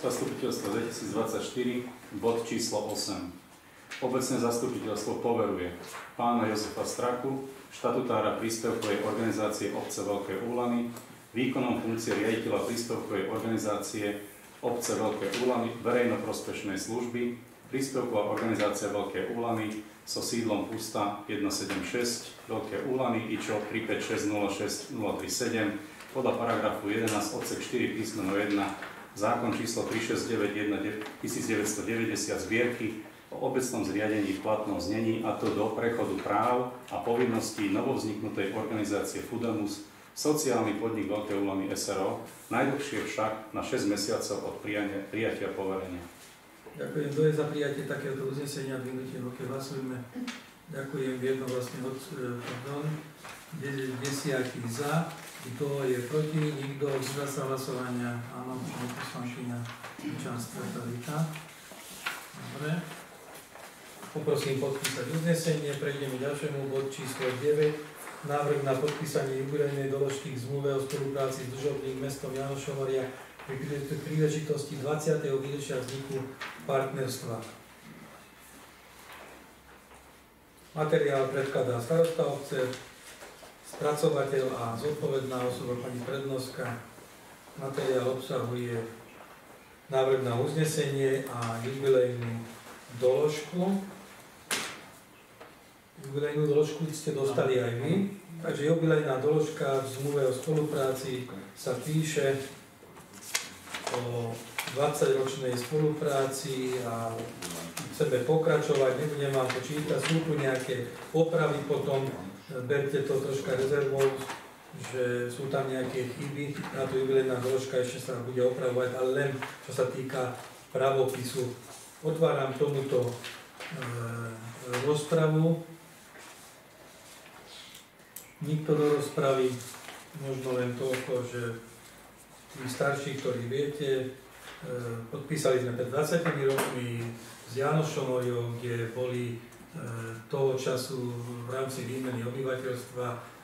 zastupiteľstvo 2024, bod číslo 8. Obecné zastupiteľstvo poveruje pána Jozefa Straku, štatutára príspevkovej organizácie obce Veľké Úlany, výkonom funkcie riaditeľa príspevkovej organizácie obce Veľké Úlany, verejnoprospešnej služby, príspevková organizácia Veľké Úlany so sídlom Pusta 176 Veľké Úlany IČO 35606-037 podľa paragrafu 11 odsek 4 písmeno 1 zákon číslo 369/1990 zbierky o obecnom zriadení v platnom znení, a to do prechodu práv a povinností novovzniknutej organizácie Fudemus, sociálny podnik Veľké Úlany SRO, najdlhšie však na 6 mesiacov od prijatia poverenia. Ďakujem. Kto je za prijatie takéhoto uznesenia? Dvihnutím ruky hlasujme. Ďakujem. Jednohlasne 10 za. Kto je proti? Nikto. Zdržal sa hlasovania? Áno, pani poslankyňa Čanstveta víta. Dobre. Poprosím podpísať uznesenie. Prejdeme k ďalšiemu bodu číslo 9. Návrh na podpísanie jubilejnej doložky k zmluve o spolupráci s družobným mestom Janošovaria pri príležitosti 20. výročia vzniku partnerstva. Materiál predkladá starosta obce, spracovateľ a zodpovedná osoba pani prednoska. Materiál obsahuje návrh na uznesenie a jubilejnú doložku. Jubilejnú doložku ste dostali aj vy, takže jubilejná doložka v zmluve o spolupráci sa píše o 20-ročnej spolupráci a chceme pokračovať, nebudem vám to čítať, sú tu nejaké opravy potom, berte to troška rezervou, že sú tam nejaké chyby, táto jubilejná doložka ešte sa bude opravovať, ale len čo sa týka pravopisu. Otváram tomuto rozpravu. Nikto do rozpravy, možno len toľko, že tí starší, ktorí viete, podpísali sme pred 20 rokmi s Jánošom Oriou, kde boli toho času v rámci výmeny obyvateľstva,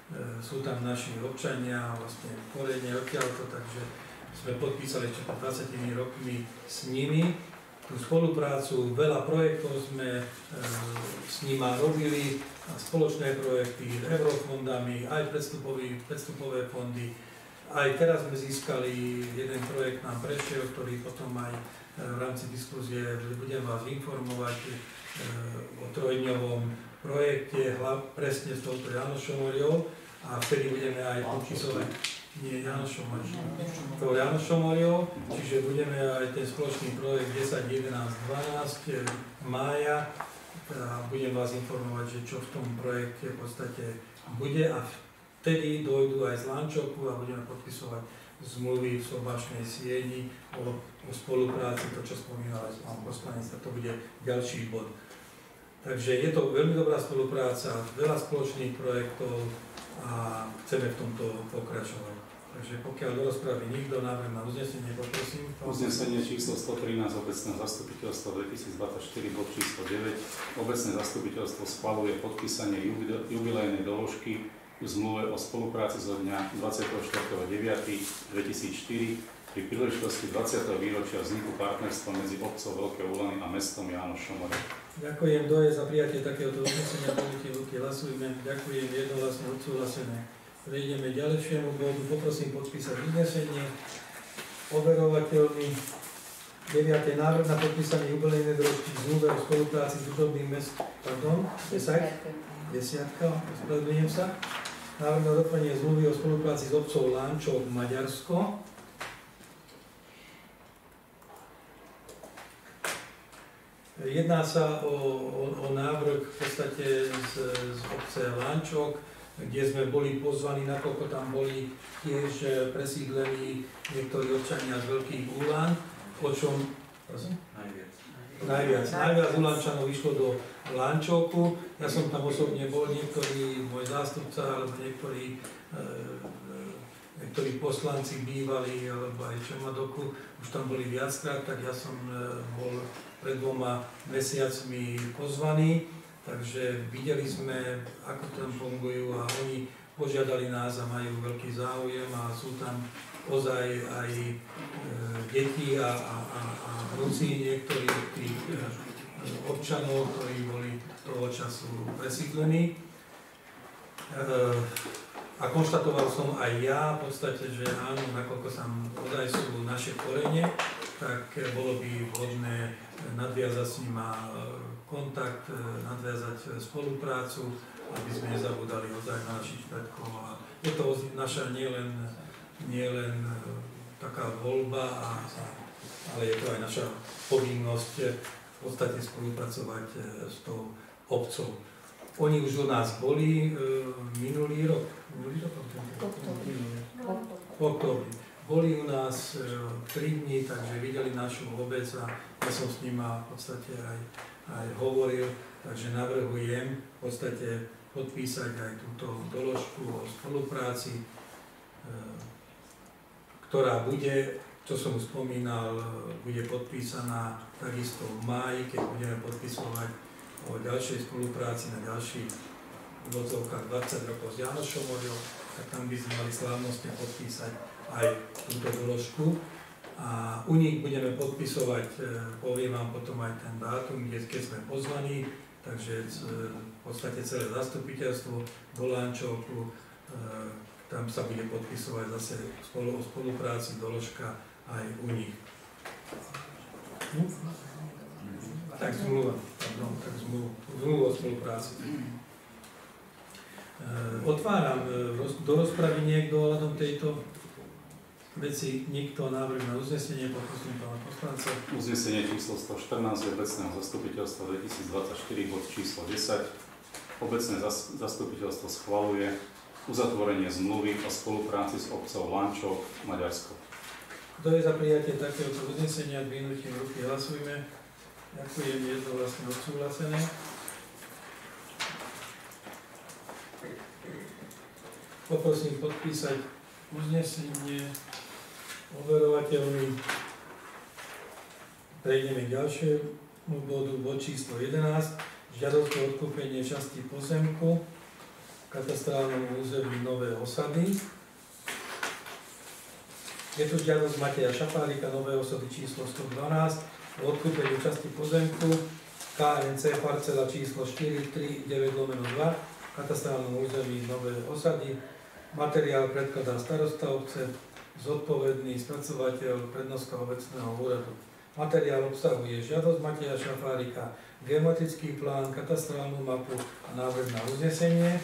sú tam naši občania, vlastne korene odtiaľto, takže sme podpísali ešte pred 20 rokmi s nimi tú spoluprácu, veľa projektov sme s nima robili, spoločné projekty, eurofondami, aj predstupové fondy. Aj teraz sme získali jeden projekt nám prešiel, ktorý potom aj v rámci diskusie budem vás informovať o trojdňovom projekte, presne s touto Jánošom Oriou, a vtedy budeme aj podpisovať, nie Jánošom Oriou, čiže budeme aj ten spoločný projekt 10, 11, 12 mája, a budem vás informovať, že čo v tom projekte v podstate bude, a vtedy dojdú aj z Lančoku a budeme podpisovať zmluvy v sobášnej sieni o spolupráci, to čo spomínal aj pán poslanec, a to bude ďalší bod. Takže je to veľmi dobrá spolupráca, veľa spoločných projektov a chceme v tomto pokračovať. Takže pokiaľ do rozpravy nikto, návrh na uznesenie, poprosím. Uznesenie číslo 113 obecné zastupiteľstvo 2024, bod číslo 9. Obecné zastupiteľstvo schvaľuje podpísanie jubilejnej doložky v zmluve o spolupráci zo dňa 24.9.2004 pri príležitosti 20. výročia vzniku partnerstva medzi obcov Veľké Úlany a mestom Jánošom Oriou. Ďakujem, kto je za prijatie takéhoto uznesenia, poďte ruky, hlasujme. Ďakujem, jednohlasne odsúhlasené. Prejdeme ďalšiemu bodu, poprosím podpísať uznesenie. Overovateľmi 9. návrh na podpísanie jubilejnej doložky v zmluve o spolupráci s údobným mestom, pardon, 10. Ospravedlňujem sa. Návrh na doplnenie zmluvy o spolupráci s obcov Lančov, Maďarsko. Jedná sa o návrh v podstate z obce Lančok, kde sme boli pozvaní, nakoľko tam boli tiež presídlení niektorí občania z Veľkých Úlan, o čom... Najviac Ulančanov išlo do Lančoku. Ja som tam osobne bol, niektorí, môj zástupca, alebo niektorí poslanci bývali, alebo aj Čemadoku, už tam boli viackrát, tak ja som bol pred 2 mesiacmi pozvaní, takže videli sme, ako tam fungujú, a oni požiadali nás a majú veľký záujem a sú tam ozaj aj deti a vnúci niektorých tých občanov, ktorí boli toho času presídlení. A konštatoval som aj ja v podstate, že áno, nakoľko tam ozaj sú naše korene, tak bolo by vhodné nadviazať s nima kontakt, nadviazať spoluprácu, aby sme nezabudali ozaj na našich predkov. A je to naša nielen taká voľba, ale je to aj naša povinnosť v podstate spolupracovať s tou obcou. Oni už u nás boli minulý rok, v októbri. Boli u nás 3 dní, takže videli našu obec a ja som s nima v podstate aj hovoril, takže navrhujem v podstate podpísať aj túto doložku o spolupráci, ktorá bude, čo som spomínal, bude podpísaná takisto v máji, keď budeme podpisovať o ďalšej spolupráci na ďalších úvodzovkách 20 rokov s Jánošom Oriou, tak tam by sme mali slávnostne podpísať aj túto doložku. A u nich budeme podpisovať, poviem vám potom aj ten dátum, keď sme pozvaní, takže v podstate celé zastupiteľstvo do Lančovku, tam sa bude podpisovať zase o spolupráci doložka aj u nich. Tak zmluva, zmluva o spolupráci. Otváram do rozpravy niekto ohľadom tejto veci, nikto návrh na uznesenie, poprosím pána poslanca. Uznesenie číslo 114 obecného zastupiteľstva 2024, bod číslo 10. Obecné zastupiteľstvo schvaľuje uzatvorenie zmluvy o spolupráci s obcov Lančov, Maďarsko. Kto je za prijatie takéhoto uznesenia, dvihnutím ruky hlasujme. Ďakujem, je to vlastne odsúhlasené. Poprosím podpísať uznesenie overovateľmi. Prejdeme k ďalšiemu bodu, bod číslo 11. Žiadosť o odkúpenie časti pozemku v katastrálnom území Nové Osady. Je tu žiadosť Mateja Šafárika, Nové Osady číslo 112, o odkúpení časti pozemku KNC parcela číslo 439/2 v katastrálnom území Nové Osady. Materiál predkladá starosta obce, zodpovedný spracovateľ prednostka obecného úradu. Materiál obsahuje žiadosť Mateja Šafárika, geomatický plán, katastrálnu mapu a návrh na uznesenie.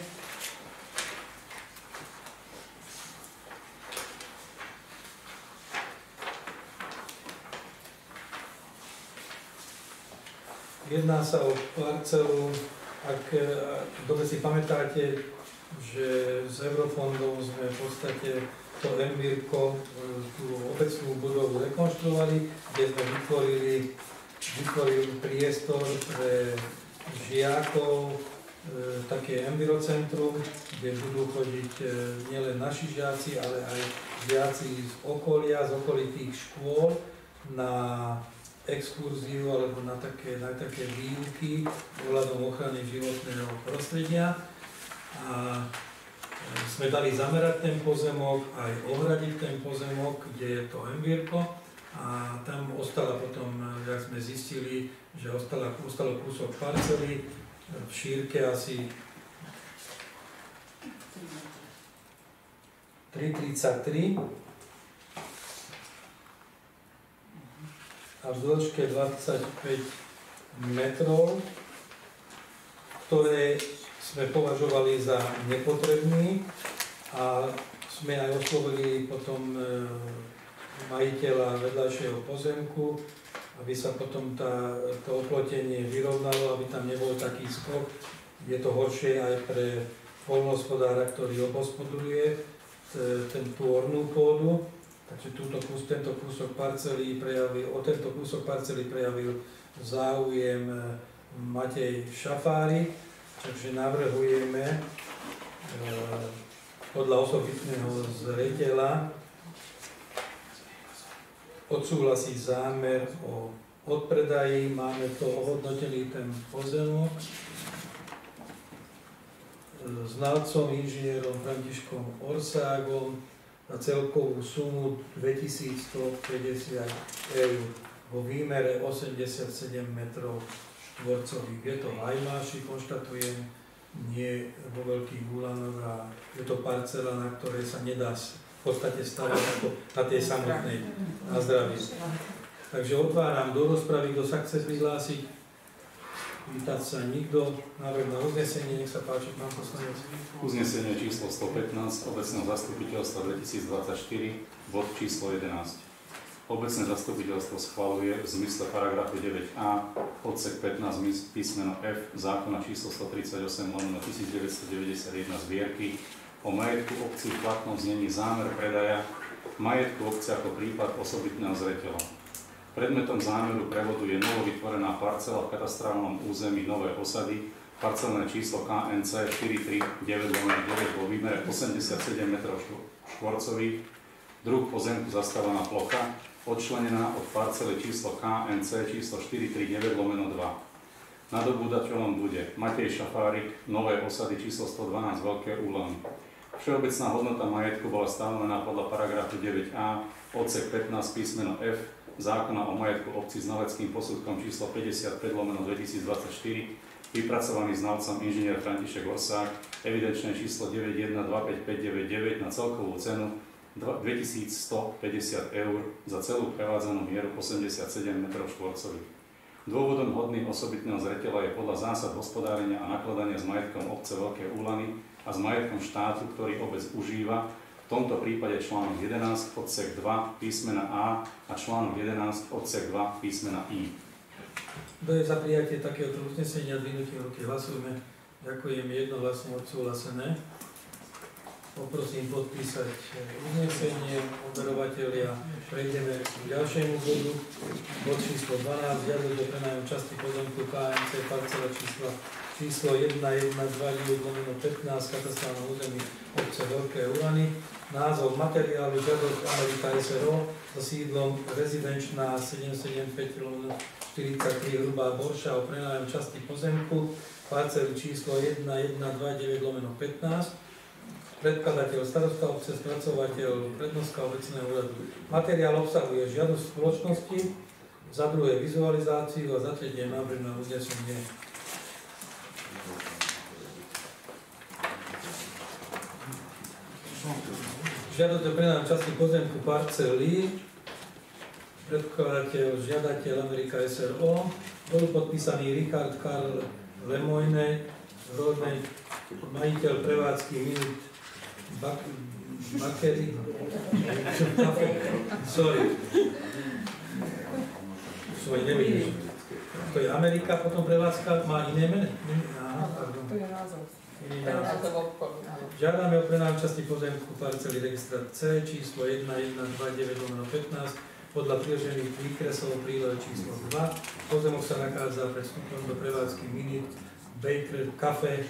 Jedná sa o parcelu, ak dobre si pamätáte, že z eurofondov sme v podstate to Envirko, tú obecnú budovu rekonštruovali, kde sme vytvorili priestor pre žiakov, také Envirocentrum, kde budú chodiť nielen naši žiaci, ale aj žiaci z okolia, z okolitých škôl na exkurziu alebo na také výuky ohľadom ochrany životného prostredia. A sme dali zamerať ten pozemok, aj ohradiť ten pozemok, kde je to Envirko. A tam ostala potom, jak sme zistili, že ostalo kúsok parcely v šírke asi 3,33 a v dĺžke 25 metrov, ktoré sme považovali za nepotrebný a sme aj oslovili potom majiteľa vedľajšieho pozemku, aby sa potom to oplotenie vyrovnalo, aby tam nebol taký skok. Je to horšie aj pre poľnohospodára, ktorý obospodaruje tú ornú pôdu. Takže tento kúsok parcely prejavil záujem Matej Šafárik, takže navrhujeme podľa osobitného zreteľa odsúhlasiť zámer o odpredaji. Máme to ohodnotený ten pozemok znalcom inžinierom Františkom Orságom na celkovú sumu 2150 eur vo výmere 87 metrov štvorcových. Je to v Hajmáši, konštatujem, nie vo Veľkých Hulanoch a je to parcela, na ktorej sa nedá v podstate stavať ako na tej samotnej, na zdravie. Takže otváram do rozpravy, kto sa chce prihlásiť. Pýtať sa nikto. Návrh na uznesenie, nech sa páči, pán poslanec. Uznesenie číslo 115 obecného zastupiteľstva 2024, bod číslo 11. Obecné zastupiteľstvo schvaľuje v zmysle paragrafu 9a odsek 15 písmeno F zákona číslo 138/1991 zbierky o majetku obcí v platnom znení zámer predaja majetku obce ako prípad osobitného zreteľa. Predmetom zámeru prevodu je novo vytvorená parcela v katastrálnom území Nové Osady, parcelné číslo KNC 439/9 vo výmere 87 metrov štvorcových, druh pozemku zastávaná plocha, odčlenená od parcely číslo KNC číslo 439/2. Nadobúdateľom bude Matej Šafárik, Nové Osady číslo 112 Veľké Úlany. Všeobecná hodnota majetku bola stanovená podľa paragrafu 9a odsek 15 písmeno F zákona o majetku obcí znaleckým posudkom číslo 55/2024, vypracovaný znalcom inžinier František Orsák, evidenčné číslo 9125599 na celkovú cenu 2150 eur za celú prevádzanú mieru 87 m². Dôvodom hodným osobitného zreteľa je podľa zásad hospodárenia a nakladania s majetkom obce Veľké Úlany a s majetkom štátu, ktorý obec užíva, v tomto prípade článok 11 odsek 2 písmena A a článok 11 odsek 2 písmena I. Kto je za prijatie takéhoto uznesenia, dvihnutím ruky hlasujeme. Ďakujem, jednohlasne odsúhlasené. Poprosím podpísať uznesenie overovateľia. Prejdeme k ďalšiemu bodu. Bod číslo 12. Žiadosť o prenájom časti pozemku KMC parcela číslo 112/15 katastrálnom území obce Veľké Úlany. Názov materiálu žiadosť Amerika SRO so sídlom rezidenčná 775/43 Hrubá Borša o prenájom časti pozemku parcely číslo 1129/15. Predkladateľ starosta obce, spracovateľ prednostka obecného úradu. Materiál obsahuje žiadosť spoločnosti, za druhé vizualizáciu a za tretie návrh na uznesenie. Žiadosť o prenájom časti pozemku parcely. Predkladateľ, žiadateľ Amerika SRO. Bol podpísaný Richard Karl Lemoyne, rodnej majiteľ prevádzky Minut Bakery. Sorry. Nevidíš. To je Amerika, potom prevádzka má iné mene? Aha, pardon. To je názov. Žiadame o prenájom časti pozemku parcely registra C číslo 1129/15 podľa priložených výkresov prílohy číslo 2. Pozemok sa nachádza pred vstupom do prevádzky Minute Baker Cafe.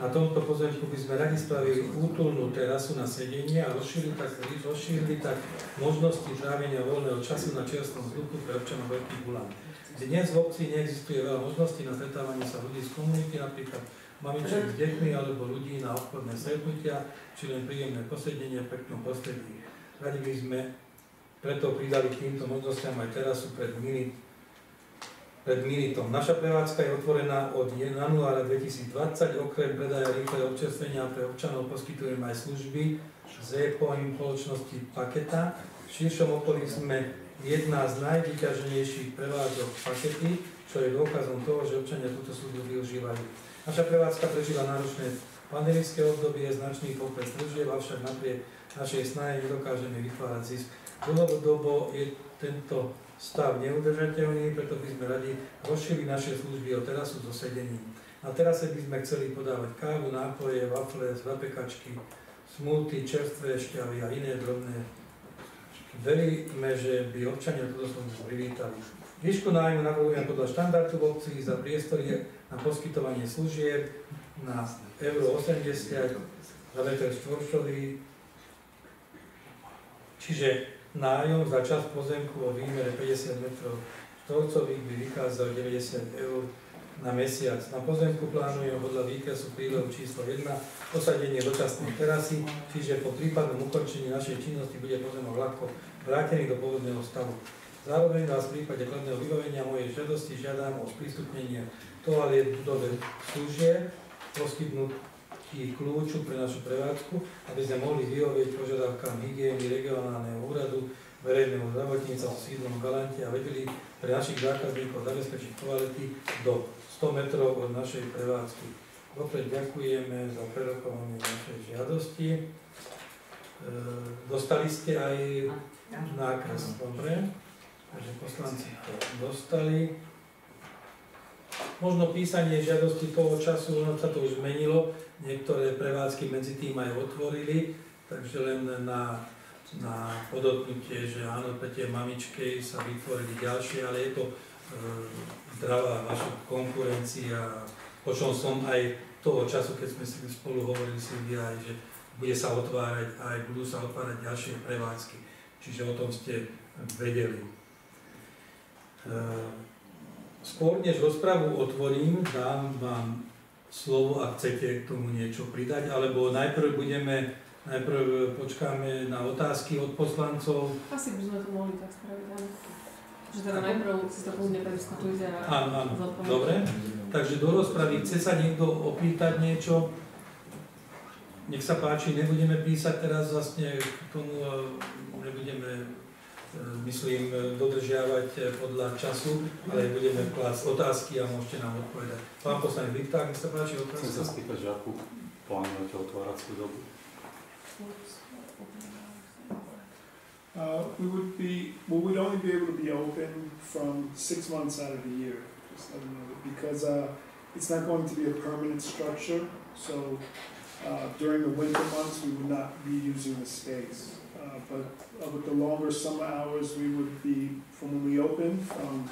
Na tomto pozemku by sme radi spravili útulnú terasu na sedenie a rozšírili tak možnosti trávenia voľného času na čerstvom vzduchu pre občanov Veľkých Úlan. Dnes v obci neexistuje veľa možností na stretávanie sa ľudí z komunity, napríklad mamiček s deťmi alebo ľudí na obchodné stretnutia, či len príjemné posedenie v peknom prostredí. Radi by sme preto pridali k týmto možnostiam aj terasu pred Minitom. Naša prevádzka je otvorená od januára 2020. Okrem predaja rýchleho občerstvenia pre občanov poskytujeme aj služby Z-Point spoločnosti Paketa. V širšom okolí sme jedna z najvyťaženejších prevádzok Pakety, čo je dôkazom toho, že občania túto službu využívajú. Naša prevádzka prežila náročné pandemické obdobie, značný pokles tržieb, avšak napriek našej snahe nedokážeme vytvárať zisk. Dlhodobo je tento stav neudržateľný, preto by sme radi rozšírili naše služby o terasu so sedením. Na terase by sme chceli podávať kávu, nápoje, wafle, zapekačky, smoothie, čerstvé šťavy a iné drobné. Veríme, že by občania túto službu privítali. Výšku nájmu navrhujeme podľa štandardu v obci za priestory na poskytovanie služieb na €80 za metr štvorcový, čiže nájom za čas pozemku o výmere 50 m² by vychádzal 90 € na mesiac. Na pozemku plánujeme podľa výkresu prílohu číslo 1 posadenie dočasnej terasy, čiže po prípadnom ukončení našej činnosti bude pozemok ľahko vrátený do pôvodného stavu. Zároveň vás v prípade kladného vybavenia mojej žiadosti žiadam o sprístupnenie toaliet, budove služieb, poskytnutí kľúču pre našu prevádzku, aby sme mohli vyhovieť požiadavkám hygieny, regionálneho úradu, verejného zdravotníctva s sídlom v Galante a vedeli pre našich zákazníkov zabezpečiť toalety do 100 metrov od našej prevádzky. Vopred ďakujeme za prerokovanie našej žiadosti. Dostali ste aj nákres, dobre? Takže poslanci to dostali. Možno písanie žiadosti toho času, ono sa to už zmenilo, niektoré prevádzky medzi tým aj otvorili, takže len na podotknutie, že áno, pre tie mamičky sa vytvorili ďalšie, ale je to zdravá vaša konkurencia. Počul som aj toho času, keď sme si spolu hovorili si aj, že bude sa otvárať, aj budú sa otvárať ďalšie prevádzky, čiže o tom ste vedeli. Skôr než rozpravu otvorím, dám vám slovo, ak chcete k tomu niečo pridať, alebo najprv počkáme na otázky od poslancov. Asi by sme to mohli tak spraviť, áno. Že teda najprv si to kľudne prediskutujte a áno, dobre. Takže do rozpravy chce sa niekto opýtať niečo? Nech sa páči, nebudeme písať teraz vlastne k tomu, nebudeme, myslím, dodržiavať podľa času, ale budeme klásť otázky a môžete nám odpovedať. Pán poslanec Lipták, nech sa páči otázka. Chcem sa spýtať, že akú plánujete otváraciu dobu? We would only be able to be open from 6 months out of the year, just let them know, because it's not going to be a permanent structure. So during the winter months, we would not be using the space. But with the longer summer hours, we would be from when we open from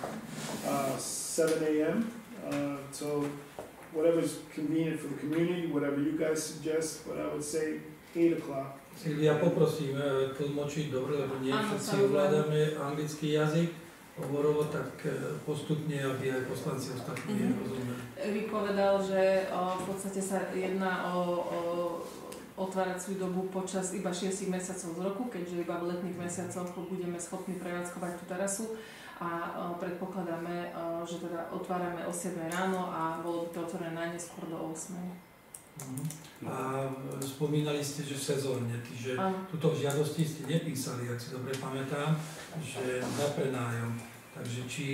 7 a.m. So whatever's convenient for the community, whatever you guys suggest, but I would say 8 o'clock. Silvia, poprosím tlmočiť dobre, lebo nie všetci ovládame anglický jazyk hovorovo, tak postupne, aby aj poslanci ostatní rozumeli. Erik povedal, že v podstate sa jedná o otváraciu dobu počas iba 6 mesiacov z roku, keďže iba v letných mesiacoch budeme schopní prevádzkovať tú terasu a predpokladáme, že teda otvárame o 7 ráno a bolo by to otvorené najneskôr do 8. A spomínali ste, že sezónne, že tuto v žiadosti ste nepísali, ak si dobre pamätám, že na prenájom. Takže či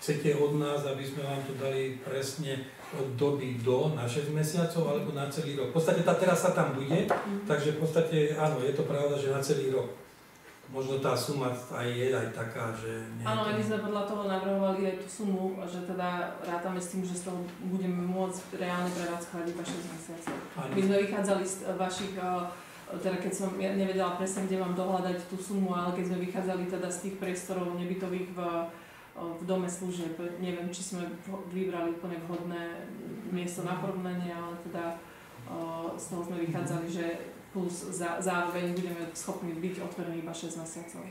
chcete od nás, aby sme vám to dali presne od doby do na 6 mesiacov alebo na celý rok. V podstate tá terasa tam bude, takže v podstate áno, je to pravda, že na celý rok. Možno tá suma aj je aj taká, že... Áno, my sme podľa toho navrhovali aj tú sumu, že teda rátame s tým, že z toho budeme môcť reálne prevádzkovať iba 6 mesiacov. My sme vychádzali z vašich, teda keď som nevedela presne, kde mám dohľadať tú sumu, ale keď sme vychádzali teda z tých priestorov nebytových v dome služieb, neviem, či sme vybrali úplne vhodné miesto na porovnanie, ale teda z toho sme vychádzali, že plus zároveň budeme schopní byť otvorení iba 6 mesiacov.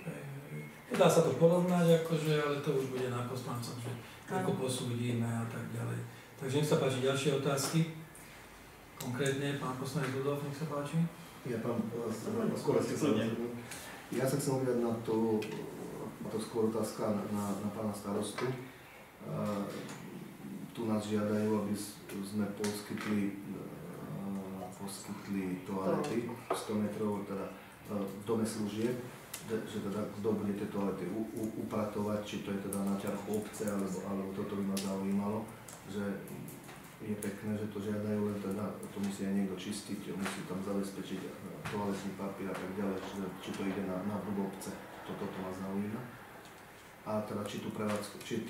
Dá sa to porovnať, akože, ale to už bude na poslancoch, že ako posúdime a tak ďalej. Takže nech sa páči ďalšie otázky. Konkrétne, pán poslanec Rudolf, nech sa páči. Ja sa chcem uviať na to skôr otázka na pána starostu. Tu nás žiadajú, aby sme poskytli toalety 100 metrov teda v dome služieb, že teda kto bude tie toalety upratovať, či to je teda na ťarchu obce, alebo toto by ma zaujímalo, že je pekné, že to žiadajú, len teda to musí aj niekto čistiť, musí tam zabezpečiť toaletný papier a tak ďalej, či to ide na vrub obce, toto ma zaujíma. A teda či tú prevádzku, či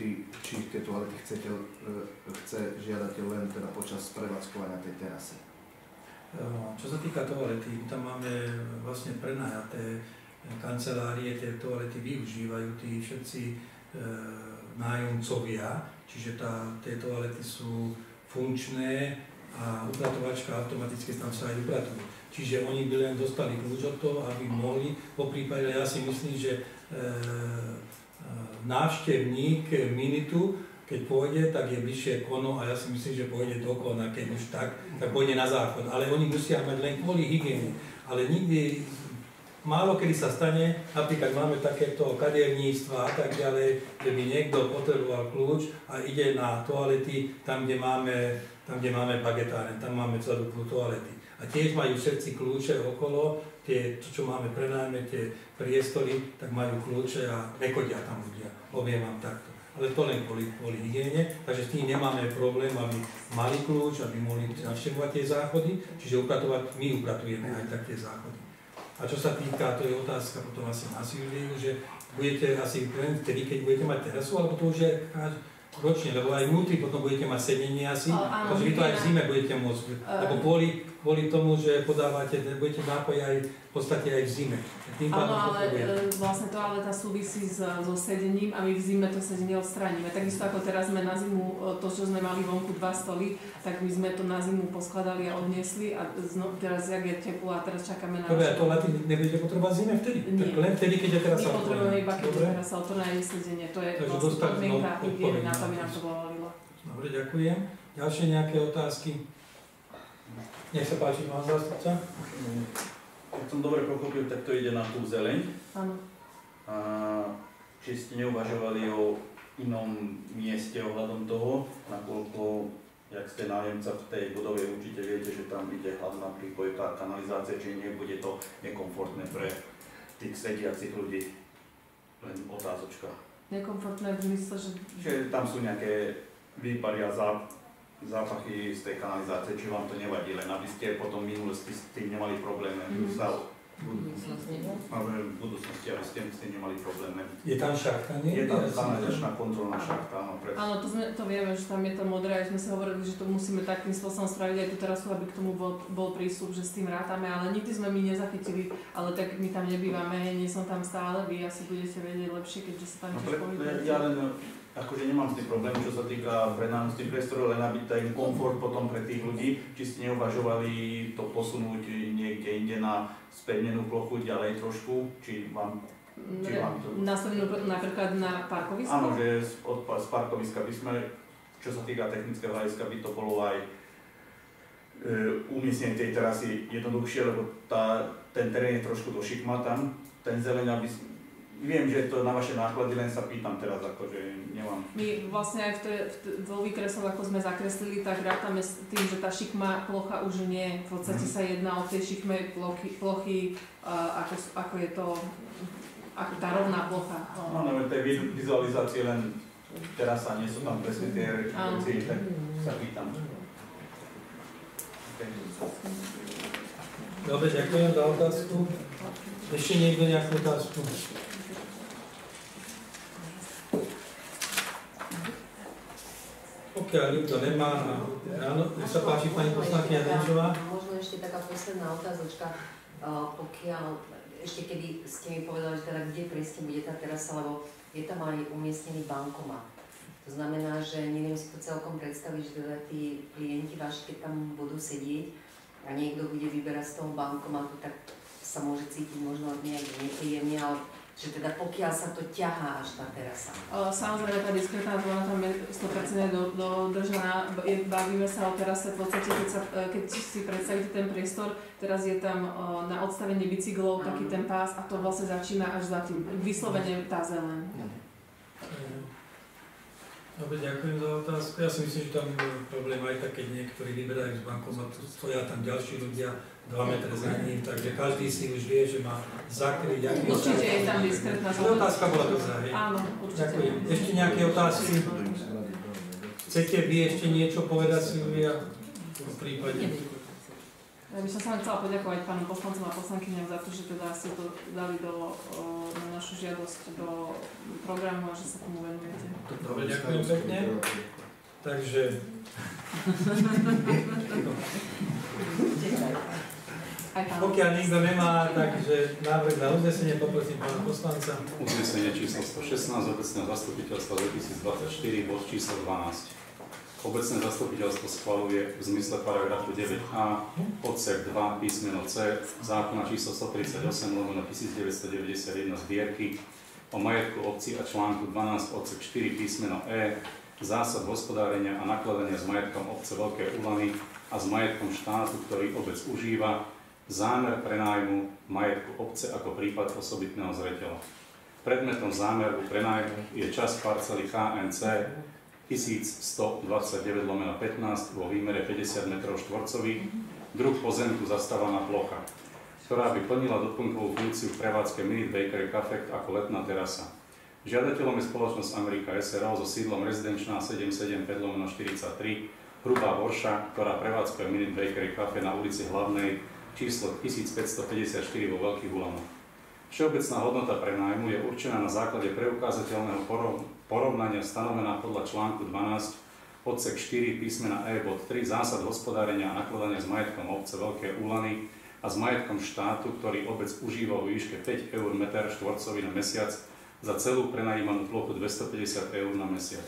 tie toalety chce žiadateľ len teda počas prevádzkovania tej terasy. Čo sa týka toalety, tam máme vlastne prenajaté kancelárie, tie toalety využívajú tí všetci nájomcovia, čiže tie toalety sú funkčné a upratovačka automaticky tam sa aj upratujú. Čiže oni by len dostali kľúč od toho, aby mohli, poprípade ja si myslím, že návštevník Minitu, keď pôjde, tak je bližšie Kono a ja si myslím, že pôjde do Kona, keď už tak pôjde na záchod. Ale oni musia mať len kvôli hygiene. Ale nikdy, málo kedy sa stane, napríklad máme takéto kaderníctva a tak ďalej, že by niekto potreboval kľúč a ide na toalety tam, kde máme bagetáren, tam máme celú toalety. A tiež majú všetci kľúče okolo, čo máme prenajme, tie priestory, tak majú kľúče a nechodia tam ľudia. Poviem vám takto. Ale to len kvôli hygiene, takže s tým nemáme problém, aby mali kľúč, aby mohli navštevovať tie záchody, čiže upratovať, my upratujeme aj tak tie záchody. A čo sa týka, to je otázka potom asi na Silviu, že budete asi len vtedy, keď budete mať terasu, alebo to už je ročne, lebo aj vnútri potom budete mať sedenie asi, pretože vy to aj v zime budete môcť, lebo kvôli tomu, že podávate, budete nápoj aj v podstate aj v zime. Áno, ale vlastne toaleta súvisí so sedením a my v zime to sedenie odstránime. Takisto ako teraz sme na zimu, to čo sme mali vonku 2 stoly, tak my sme to na zimu poskladali a odniesli a teraz jak je teplo a teraz čakáme na... Dobre, a toalety nebudete potrebovať v zime vtedy? Nie. Tak len vtedy, keď je teraz sa otvorené. Nepotrebujeme iba, keď je teraz sa otvorené aj sedenie. To je vlastne podmienka hygieny na to, aby nám to dovolilo. Dobre, ďakujem. Ďalšie nejaké otázky? Nech sa páči, pán zástupca. Keď som dobre pochopil, tak to ide na tú zeleň. Áno. A či ste neuvažovali o inom mieste ohľadom toho, nakoľko jak ste nájemca v tej budove, určite viete, že tam ide hlavná prípojka kanalizácie, či nebude to nekomfortné pre tých sediacich ľudí. Len otázočka. Nekomfortné v zmysle, že... Že tam sú nejaké výpary a zápachy z tej kanalizácie, či vám to nevadí, len aby ste potom v minulosti s tým nemali problémy. V budúcnosti, aby ste s tým nemali problémy. Je tam šachta, nie? Je tam kanalizačná kontrolná šachta, áno. Áno, to vieme, že tam je to modré, aj sme sa hovorili, že to musíme takým spôsobom spraviť aj tú terasu, aby k tomu bol prístup, že s tým rátame, ale nikdy sme my nezachytili, ale tak my tam nebývame, nie som tam stále, vy asi budete vedieť lepšie, keďže sa tam tiež pohybujete. Ja len akože nemám s tým problém, čo sa týka prenájmu priestorov, len aby ten komfort potom pre tých ľudí, či ste neuvažovali to posunúť niekde inde na spevnenú plochu ďalej trošku, či vám to... Nastavenú napríklad na parkovisku? Áno, že z parkoviska by sme, čo sa týka technického hľadiska, by to bolo aj umiestnenie tej terasy jednoduchšie, lebo ten terén je trošku do šikma tam, ten zeleň, aby... Viem, že je to na vaše náklady, len sa pýtam teraz, akože nemám. My vlastne aj vo výkresoch, ako sme zakreslili, tak rátame s tým, že tá šikma plocha už nie. V podstate sa jedná o tej šikme plochy, ako je to, ako tá rovná plocha. Áno, tej vizualizácie len terasa, nie sú tam presne tie veci, tak sa pýtam. Okay. Dobre, ďakujem za otázku. Ešte niekto nejakú otázku? Pokiaľ nikto nemá, áno, sa páči pani poslankyňa Denčová. Možno ešte taká posledná otázočka, pokiaľ, ešte keby ste mi povedali, že teda kde presne bude tá terasa, lebo je tam aj umiestnený bankomat. To znamená, že neviem si to celkom predstaviť, že teda tí klienti vaši, keď tam budú sedieť a niekto bude vyberať z toho bankomatu, tak sa môže cítiť možno nejak nepríjemne, ale že teda pokiaľ sa to ťahá až tá terasa. Samozrejme, tá diskretná zóna tam je 100% dodržaná. Bavíme sa o terase, v podstate, keď si predstavíte ten priestor, teraz je tam na odstavenie bicyklov taký ten pás a to vlastne začína až za tým, vyslovene tá zeleň. Dobre, ďakujem za otázku. Ja si myslím, že tam je problém aj tak, keď niektorí vyberajú z bankomatu, stoja tam ďalší ľudia 2 metre za ním, takže každý si už vie, že má zakryť. Určite je tam diskretná zóna. Otázka bola dobrá, hej? Áno, určite. Ďakujem. Ešte nejaké otázky? Chcete vy ešte niečo povedať, Silvia? V prípade. Ja by som sa vám chcela poďakovať pánom poslancom a poslankyňam za to, že teda ste to dali na našu žiadosť do programu a že sa tomu venujete. Dobre, ďakujem pekne. Takže... Pokiaľ nikto nemá, takže návrh na uznesenie, poprosím pána poslanca. Uznesenie číslo 116 obecného zastupiteľstva 2024, bod číslo 12. Obecné zastupiteľstvo schvaľuje v zmysle paragrafu 9a odsek 2 písmeno C zákona číslo 138/1991 zbierky o majetku obci a článku 12 odsek 4 písmeno E zásad hospodárenia a nakladania s majetkom obce Veľké Ulany a s majetkom štátu, ktorý obec užíva, zámer prenájmu majetku obce ako prípad osobitného zreteľa. Predmetom zámeru prenájmu je časť parcely KNC 1129/15 vo výmere 50 m2, druh pozemku zastávaná plocha, ktorá by plnila doplnkovú funkciu v prevádzke Minute Bakery Cafe ako letná terasa. Žiadateľom je spoločnosť Amerika SRO so sídlom rezidenčná 775/43 Hrubá Vorša, ktorá prevádzkuje Minute Bakery Cafe na ulici Hlavnej číslo 1554 vo Veľkých Ulanoch. Všeobecná hodnota prenájmu je určená na základe preukázateľného porovnania stanovená podľa článku 12 odsek 4 písmena E bod 3 zásad hospodárenia a nakladania s majetkom obce Veľké Ulany a s majetkom štátu, ktorý obec užíva vo výške 5 eur meter štvorcový na mesiac za celú prenajímanú plochu 250 eur na mesiac.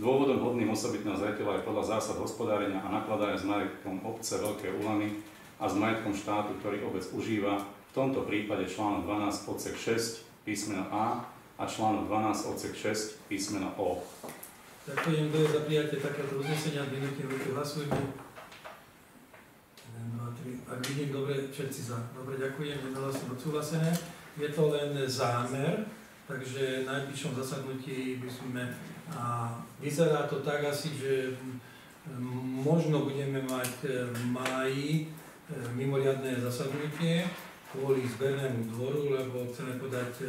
Dôvodom hodným osobitného zreteľa je podľa zásad hospodárenia a nakladania s majetkom obce Veľké Ulany a s majetkom štátu, ktorý obec užíva, v tomto prípade článok 12 odsek 6 písmeno A a článok 12 odsek 6 písmeno O. Ďakujem, kto je za prijatie takéto uznesenia, dvinutím ruky hlasujme. 1, 2, 3. Ak vidím, dobre, všetci za. Dobre, ďakujem, jednohlasne odsúhlasené. Je to len zámer, takže v najbližšom zasadnutí by sme... A vyzerá to tak asi, že Možno budeme mať v máji mimoriadne zasadnutie kvôli zbernému dvoru, lebo chceme podať,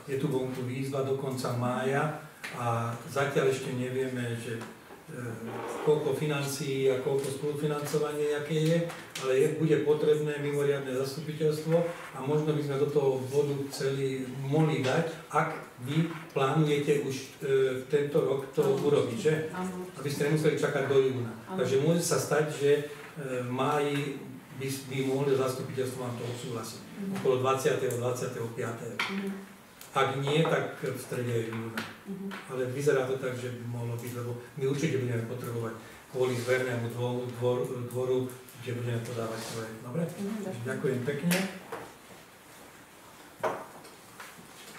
je tu vonku výzva do konca mája a zatiaľ ešte nevieme, že koľko financií a koľko spolufinancovanie, aké je, ale bude potrebné mimoriadne zastupiteľstvo a možno by sme do toho bodu mohli dať, ak vy plánujete už tento rok to urobiť, že? Aby ste nemuseli čakať do júna. Takže môže sa stať, že v máji by mohli zastupiteľstvo vám to odsúhlasiť. Okolo 20. 25. Ak nie, tak v strede júna. Ale vyzerá to tak, že by mohlo byť, lebo my určite budeme potrebovať kvôli zvernému dvoru, že budeme podávať svoje. Dobre? Ďakujem pekne.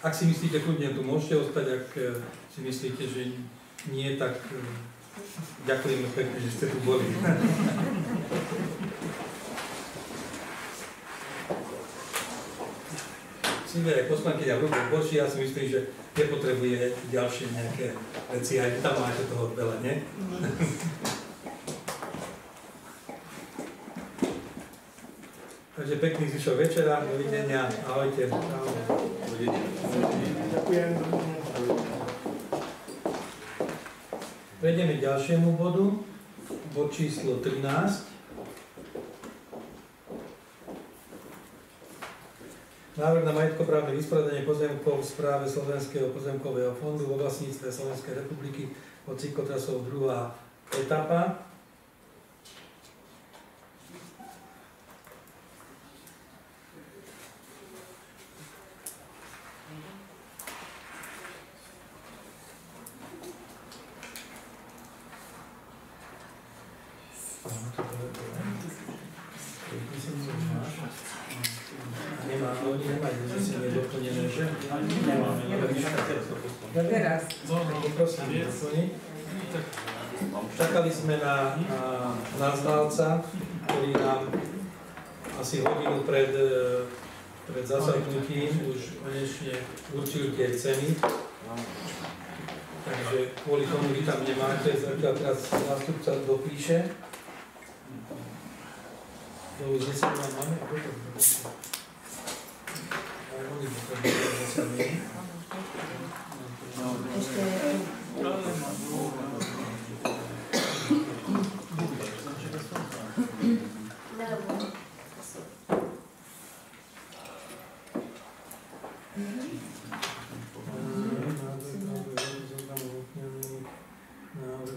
Ak si myslíte, kľudne tu môžete ostať, ak si myslíte, že nie, tak ďakujem pekne, že ste tu boli. Silvia je poslankyňa v ruku Boží, ja si myslím, že nepotrebuje ďalšie nejaké veci, aj tam máte toho veľa, nie? Takže pekný zvyšok večera, dovidenia, ahojte. Ďakujem. Prejdeme k ďalšiemu bodu, bod číslo 13. Návrh na majetkoprávne vysporiadanie pozemkov v správe Slovenského pozemkového fondu vo vlastníctve Slovenskej republiky od cyklotrasov druhá etapa. Čakali sme na znalca, ktorý nám asi hodinu pred zasadnutím už konečne určil tie ceny. Takže kvôli tomu vy tam nemáte, zatiaľ teraz zástupca dopíše. Do uznesenia máme?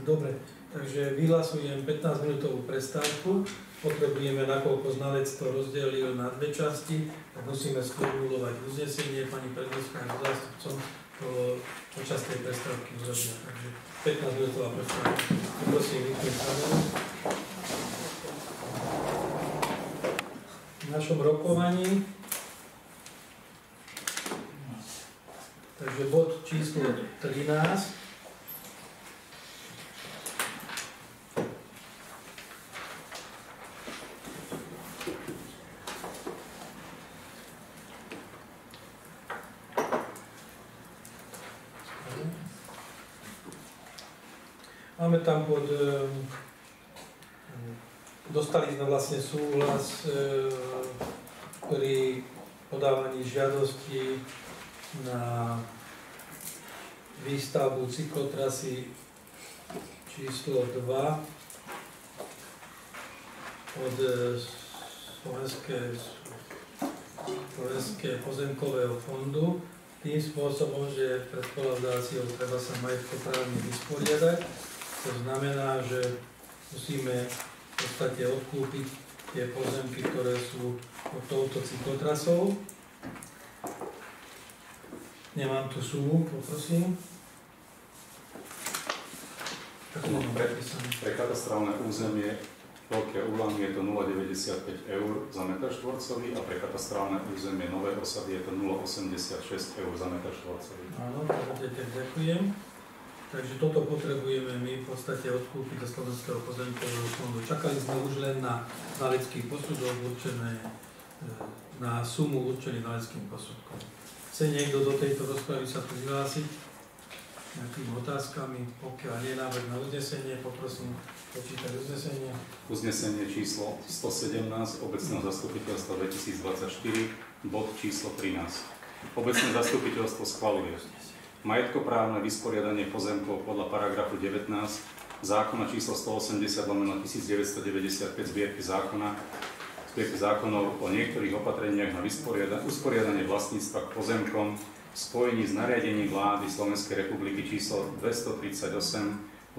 Dobre, takže vyhlasujem 15-minútovú prestávku. Potrebujeme, nakoľko znalec to rozdelil na dve časti, tak musíme sformulovať uznesenie. Pani prednostka s zástupcom to počas tej prestávky urobia. Takže 15-minútová prestávka. Prosím, vypnúť kameru. V našom rokovaní, takže bod číslo 13. Máme tam dostali sme vlastne súhlas pri podávaní žiadosti na výstavbu cyklotrasy číslo 2 od Slovenského pozemkového fondu tým spôsobom, že predpokladáciou treba sa majetkoprávne vysporiadať. To znamená, že musíme v podstate odkúpiť tie pozemky, ktoré sú pod touto cyklotrasou. Nemám tu sumu, poprosím. Pre katastrálne územie Veľké Úlany je to 0,95 eur za meter štvorcový a pre katastrálne územie Nové Osady je to 0,86 eur za meter štvorcový. Áno, ďakujem. Takže toto potrebujeme my v podstate odkúpiť do Slovenského pozemkového fondu. Čakali sme už len na znalecký posudok určené, na sumu určený znaleckým posudkom. Chce niekto do tejto rozpravy sa prihlásiť? nejakými otázkami? Pokiaľ nie návrh na uznesenie, poprosím počítať uznesenie. Uznesenie číslo 117 obecného zastupiteľstva 2024, bod číslo 13. Obecné zastupiteľstvo schvaľuje majetkoprávne vysporiadanie pozemkov podľa paragrafu 19 zákona číslo 180/1995 zbierky zákonov o niektorých opatreniach na usporiadanie vlastníctva k pozemkom v spojení s nariadením vlády Slovenskej republiky číslo 238/2010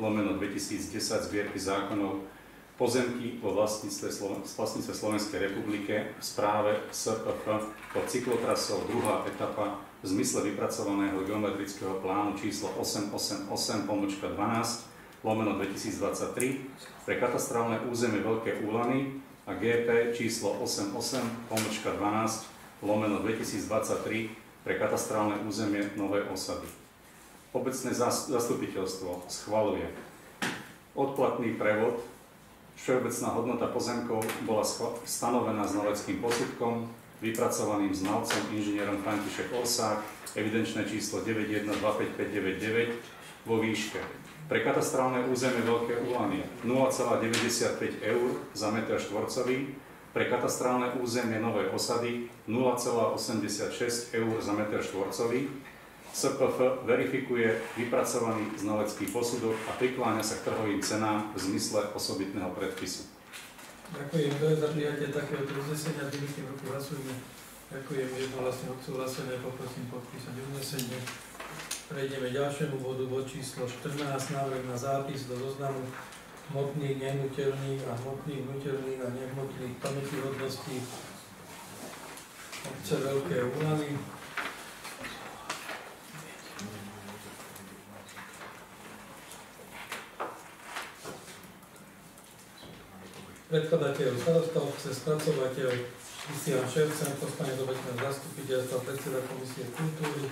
zbierky zákonov pozemky vo vlastníctve Slovenskej republike v správe SPF pod cyklotrasou 2. etapa v zmysle vypracovaného geometrického plánu číslo 888/2023 pre katastrálne územie Veľké Úlany a GP číslo 88/12/2023 pre katastrálne územie Novej Osady. Obecné zastupiteľstvo schvaľuje odplatný prevod. Všeobecná hodnota pozemkov bola stanovená znaleckým posudkom vypracovaným znalcom inžinierom František Orsák, evidenčné číslo 9125599 vo výške pre katastrálne územie Veľké Úlany 0,95 eur za meter štvorcový, pre katastrálne územie Novej Osady 0,86 eur za meter štvorcový. SPF verifikuje vypracovaný znalecký posudok a prikláňa sa k trhovým cenám v zmysle osobitného predpisu. Ďakujem, to je za prijatie takéhoto uznesenia, dnešný roku hlasujeme. Ďakujem, jednohlasne odsúhlasené, poprosím podpísať uznesenie. Prejdeme ďalšiemu bodu, bod číslo 14, návrh na zápis do zoznamu hmotných, nehnuteľných a nehmotných pamätihodností obce Veľké Úlany. Predkladateľ starosta obce, spracovateľ Kristián Ševcen, poslanec obecného zastupiteľstva, predseda Komisie kultúry.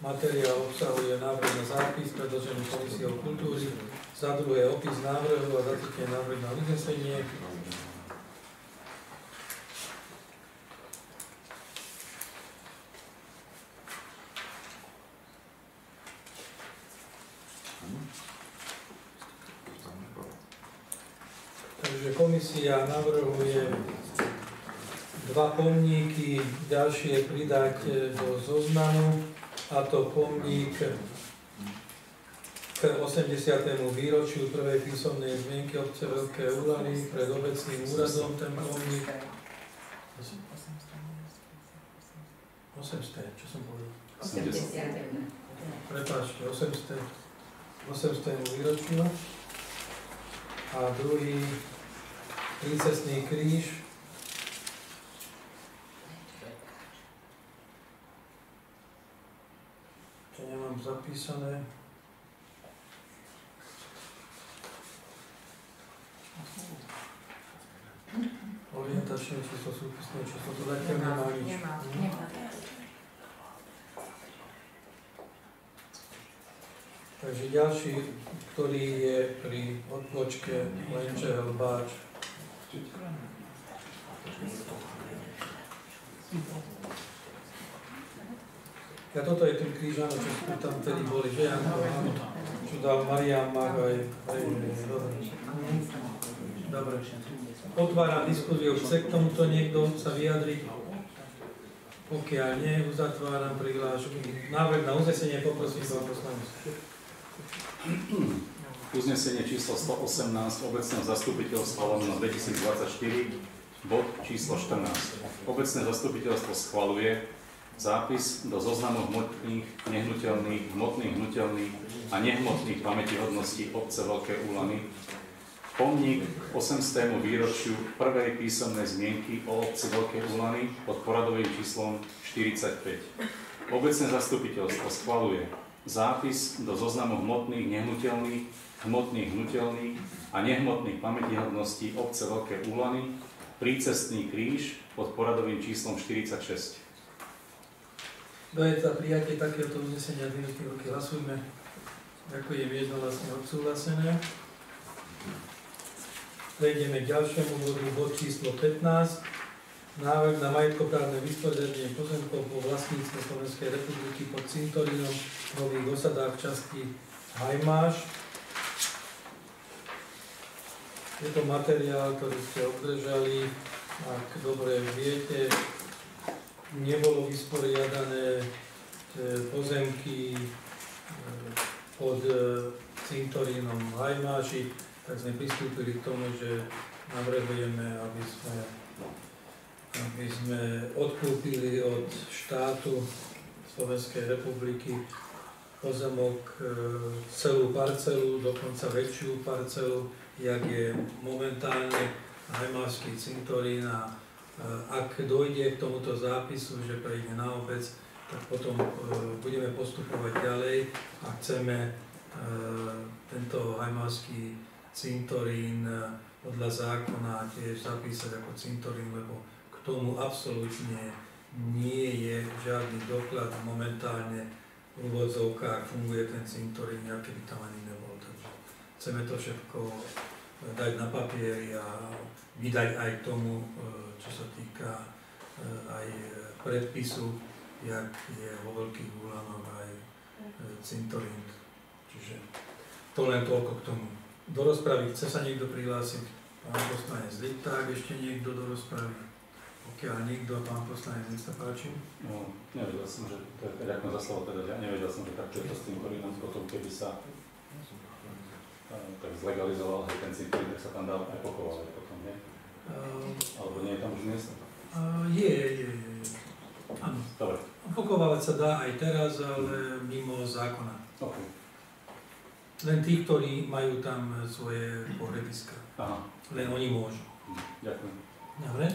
Materiál obsahuje návrh na zápis predložený Komisiou kultúry, za druhé opis návrhu a za tretie návrh na uznesenie. Takže komisia navrhuje dva pomníky ďalšie pridať do zoznamu, a to pomník k 80. výročiu prvej písomnej zmienky obce Veľké Úlany pred obecným úradom. Ten pomník 800, čo som povedal? 80. Prepáčte, 800 výročiu. A druhý prícestný kríž čo nemám zapísané. Orientačné číslo, súpisné číslo, to zatiaľ nemá nič. Takže ďalší, ktorý je pri odbočke Lenčehel Báč. A toto je ten kríž, áno, čo sme tam vtedy boli, že áno, čo dal Marián Mach aj dobre. Otváram diskusiu, chce k tomuto niekto sa vyjadriť? Pokiaľ nie, uzatváram prihlášku. Návrh na uznesenie, poprosím pán poslanec. Uznesenie číslo 118 obecného zastupiteľstva lomeno 2024, bod číslo 14. Obecné zastupiteľstvo schvaľuje zápis do zoznamu hmotných, hnutelných a nehmotných pamätihodností obce Veľké Úlany pomník k 800. výročiu prvej písomnej zmienky o obci Veľké Úlany pod poradovým číslom 45. Obecné zastupiteľstvo schvaľuje zápis do zoznamu hmotných, hnutelných a nehmotných pamätihodností obce Veľké Úlany prícestný kríž pod poradovým číslom 46. Kto je za prijatie takéhoto uznesenia dnešných roky? Hlasujme. Ďakujem, jednohlasne odsúhlasené. Prejdeme k ďalšiemu bodu, bod číslo 15. návrh na majetkoprávne vysporiadanie pozemkov po vlastníctve Slovenskej republiky pod cintorínom v Nových Osadách v časti Hajmáš. Je to materiál, ktorý ste obdržali, ak dobre viete, nebolo vysporiadané pozemky pod cintorínom v Hajmáši, tak sme pristúpili k tomu, že navrhujeme, aby sme odkúpili od štátu Slovenskej republiky pozemok, celú parcelu, dokonca väčšiu parcelu, jak je momentálne Hajmášsky cintorín, a ak dojde k tomuto zápisu, že prejde na obec, tak potom budeme postupovať ďalej a chceme tento Hajmášsky cintorín podľa zákona tiež zapísať ako cintorín, lebo k tomu absolútne nie je žiadny doklad. Momentálne v úvodzovkách funguje ten cintorín, ako keby tam ani nebol. Takže chceme to všetko dať na papieri a vydať aj tomu, čo sa týka aj predpisu, jak je vo Veľkých Hulanoch aj cintorín. Čiže to len toľko k tomu. Do rozpravy chce sa niekto prihlásiť? Pán poslanec Lipták, ešte niekto do rozpravy? Pokiaľ niekto, pán poslanec, nech sa páči. No, nevedel som, že, ďakujem za slovo, teda nevedel som, že takto je to s tým korínom, potom keby sa tak zlegalizoval, že ten cintorín, tak sa tam dal aj pochovávať potom, nie? Alebo nie je tam už miesto? Je. Áno. Dobre. Pochovávať sa dá aj teraz, ale mimo zákona. Okay. Len tí, ktorí majú tam svoje pohrebiska. Aha. Len oni môžu. Ďakujem. Dobre.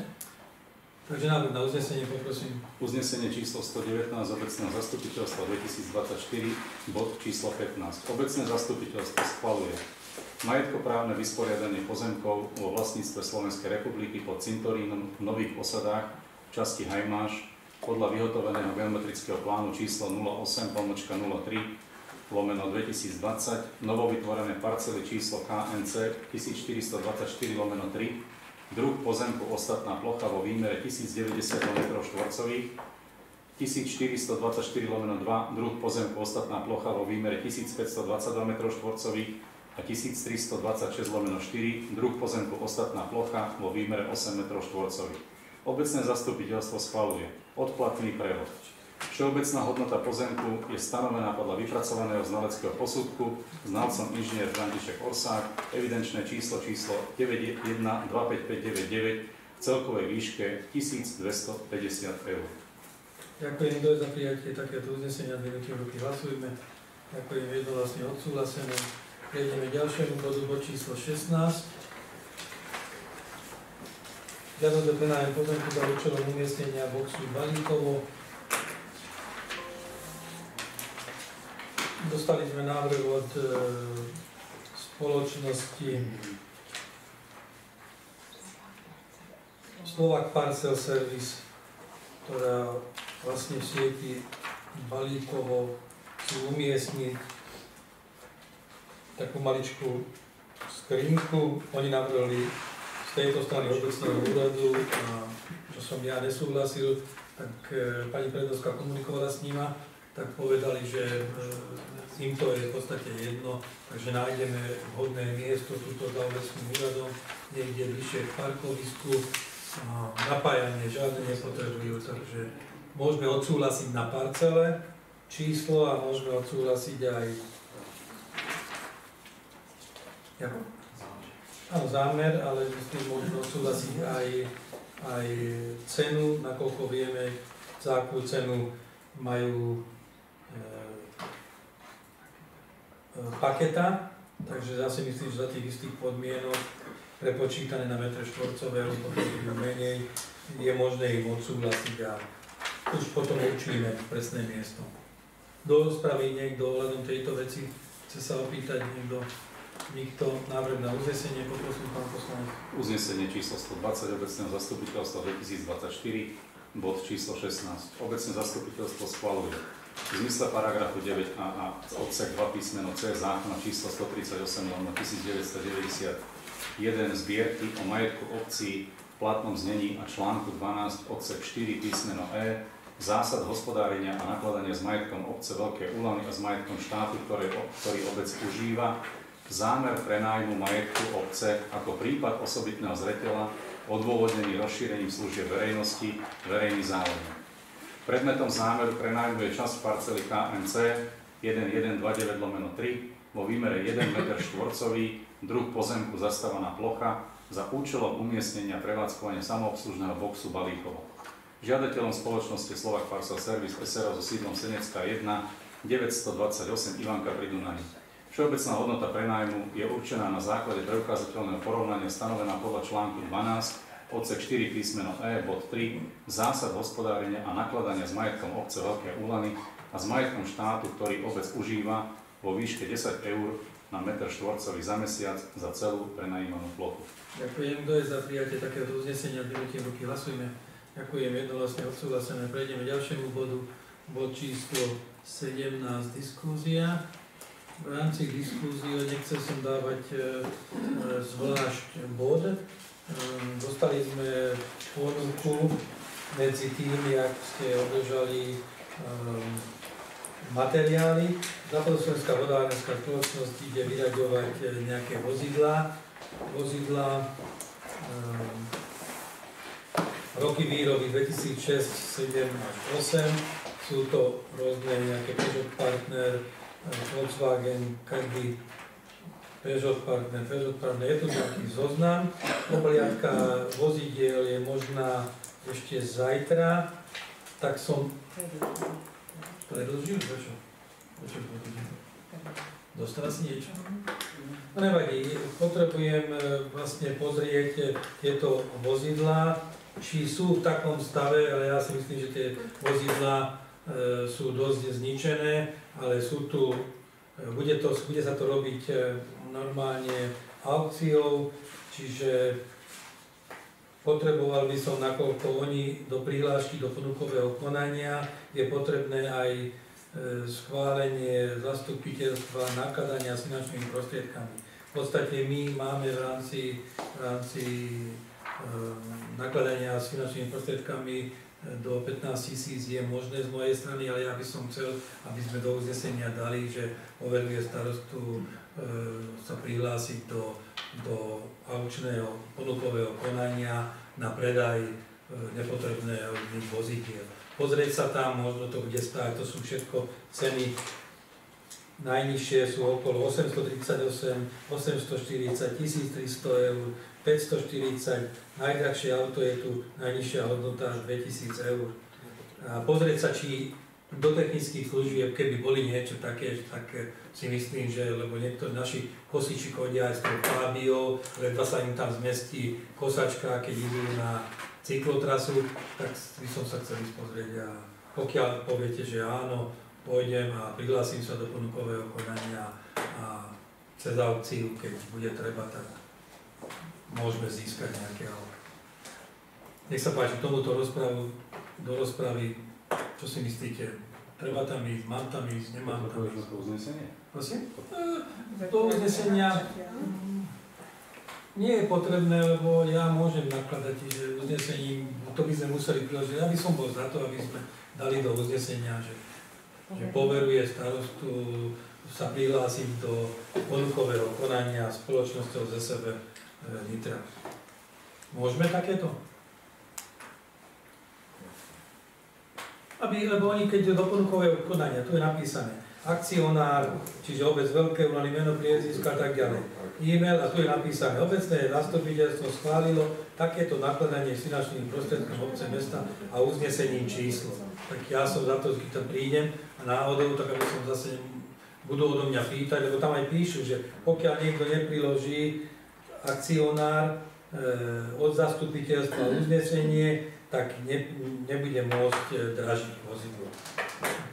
Takže návrh na uznesenie, poprosím. Uznesenie číslo 119 obecného zastupiteľstva 2024, bod číslo 15. Obecné zastupiteľstvo schvaľuje majetkoprávne vysporiadanie pozemkov vo vlastníctve Slovenskej republiky pod cintorínom v Nových Osadách v časti Hajmáš podľa vyhotoveného geometrického plánu číslo 08/2020, novovytvorené parcely číslo KNC 1424/3, druh pozemku ostatná plocha vo výmere 1090 m², 1424/2, druh pozemku ostatná plocha vo výmere 1522 m² a 1326/4, druh pozemku ostatná plocha vo výmere 8 m². Obecné zastupiteľstvo schvaľuje odplatný prevod. Všeobecná hodnota pozemku je stanovená podľa vypracovaného znaleckého posudku znalcom inžinier František Orsák, evidenčné číslo 9125599 v celkovej výške 1250 eur. Ďakujem, kto je za prijatie takéto uznesenia, dvihnutie ruky hlasujme. Ďakujem, jednohlasne odsúhlasené. Prejdeme k ďalšiemu bodu, bod číslo 16. Žiadosť o prenájom pozemku za účelom umiestnenia boxu Balíkovo. Dostali sme návrh od spoločnosti Slovak Parcel Service, ktorá vlastne v sieti Balíkovo si umiestniť takú maličkú skrinku. Oni navrhli z tejto strany obecného úradu, a čo som ja nesúhlasil, tak pani prednostka komunikovala s nima, tak povedali, že im to je v podstate jedno, takže nájdeme vhodné miesto túto za obecným úradom, niekde bližšie k parkovisku, napájanie žiadne nepotrebujú, takže môžeme odsúhlasiť na parcele číslo a môžeme odsúhlasiť aj zámer, ale myslím, môžeme odsúhlasiť aj cenu, nakoľko vieme, za akú cenu majú paketa, takže zase myslím, že za tých istých podmienok prepočítané na metre štvorcové, alebo menej, je možné im odsúhlasiť a už potom určíme presné miesto. Do rozpravy niekto ohľadom tejto veci chce sa opýtať niekto? Nikto. Návrh na uznesenie, poprosím pán poslanec. Uznesenie číslo 120 obecného zastupiteľstva 2024, bod číslo 16. Obecné zastupiteľstvo schvaľuje v zmysle paragrafu 9a odsek 2 písmeno C zákona číslo 138/1991 zbierky o majetku obcí platnom znení a článku 12 odsek 4 písmeno E zásad hospodárenia a nakladania s majetkom obce Veľké Úlany a s majetkom štátu, ktorý obec užíva, zámer prenájmu majetku obce ako prípad osobitného zreteľa, odôvodnený rozšírením služieb verejnosti, verejný záujem. Predmetom zámeru prenájmu je časť parcely KMC 1129/3 vo výmere 1 m2, druh pozemku zastávaná plocha za účelom umiestnenia prevádzkovania samoobslužného boxu Balíchovo. Žiadateľom spoločnosti Slovak Parcel Service SRO so sídlom Senecká 1 928 Ivanka pri Dunaji. Všeobecná hodnota prenájmu je určená na základe preukázateľného porovnania stanovená podľa článku 12 odsek 4 písmeno E bod 3 zásad hospodárenia a nakladania s majetkom obce Veľké Úlany a s majetkom štátu, ktorý obec užíva vo výške 10 eur na meter štvorcový za mesiac za celú prenajímanú plochu. Ďakujem. Kto je za prijatie takéhoto uznesenia? Dvihnutie ruky, hlasujme. Ďakujem, jednohlasne odsúhlasené. Prejdeme k ďalšiemu bodu. Bod číslo 17, diskúzia. V rámci diskúzie nechcel som dávať zvlášť bod. Dostali sme ponuku medzi tým, jak ste održali materiály. Západoslovenská vodárenská spoločnosť ide vyraďovať nejaké vozidlá. Roky výroby 2006, 7 až 8. Sú to rôzne nejaké Peugeot Partner, Volkswagen, Caddy, Peugeot Partner. Je tu nejaký zoznam. Obliadka vozidiel je možná ešte zajtra. Tak som predĺžil, prečo? Dostala si niečo? No nevadí, potrebujem vlastne pozrieť tieto vozidlá, či sú v takom stave, ale ja si myslím, že tie vozidlá sú dosť zničené, ale sú tu, bude sa to robiť normálne aukciou, čiže potreboval by som, nakoľko oni do prihlášky do ponukového konania je potrebné aj schválenie zastupiteľstva nakladania s finančnými prostriedkami. V podstate my máme v rámci nakladania s finančnými prostriedkami do 15 000 je možné z mojej strany, ale ja by som chcel, aby sme do uznesenia dali, že overuje starostu sa prihlásiť do aukčného ponukového konania na predaj nepotrebných vozidiel. Pozrieť sa tam, možno to bude stáť, to sú všetko ceny. Najnižšie sú okolo 838, 840, 1300 eur, 540, najdrahšie auto je tu, najnižšia hodnota 2000 eur. A pozrieť sa, či do technických služieb, keby boli niečo také, tak si myslím, že lebo niektorí naši kosiči chodia aj s tou Fábiou, ledva sa im tam zmestí kosačka, keď idú na cyklotrasu, tak by som sa chcel ísť pozrieť a pokiaľ poviete, že áno, pôjdem a prihlásim sa do ponukového konania a cez aukciu, keď bude treba, tak môžeme získať nejaké auto. Nech sa páči, tomuto do rozpravy, čo si myslíte? Treba tam ísť, mám tam ísť, nemám tam ísť? To uznesenie? Prosím? Do uznesenia nie je potrebné, lebo ja môžem nakladať, že uznesením, to by sme museli priložiť. Ja by som bol za to, aby sme dali do uznesenia, že poveruje starostu sa prihlásiť do ponukového konania spoločnosťou ZSB Nitra. Môžeme takéto? Lebo oni, keď do ponukového konania, tu je napísané akcionár, čiže obec Veľké Úlany, meno, priezvisko a tak ďalej. E-mail a tu je napísané, obecné zastupiteľstvo schválilo takéto nakladanie s finančným prostriedkom obce mesta a uznesením číslo. Tak ja som za to, keď tam prídem a náhodou, tak aby som zase budú odo mňa pýtať, lebo tam aj píšu, že pokiaľ niekto nepriloží akcionár od zastupiteľstva uznesenie, tak nebude môcť dražiť vozidlo.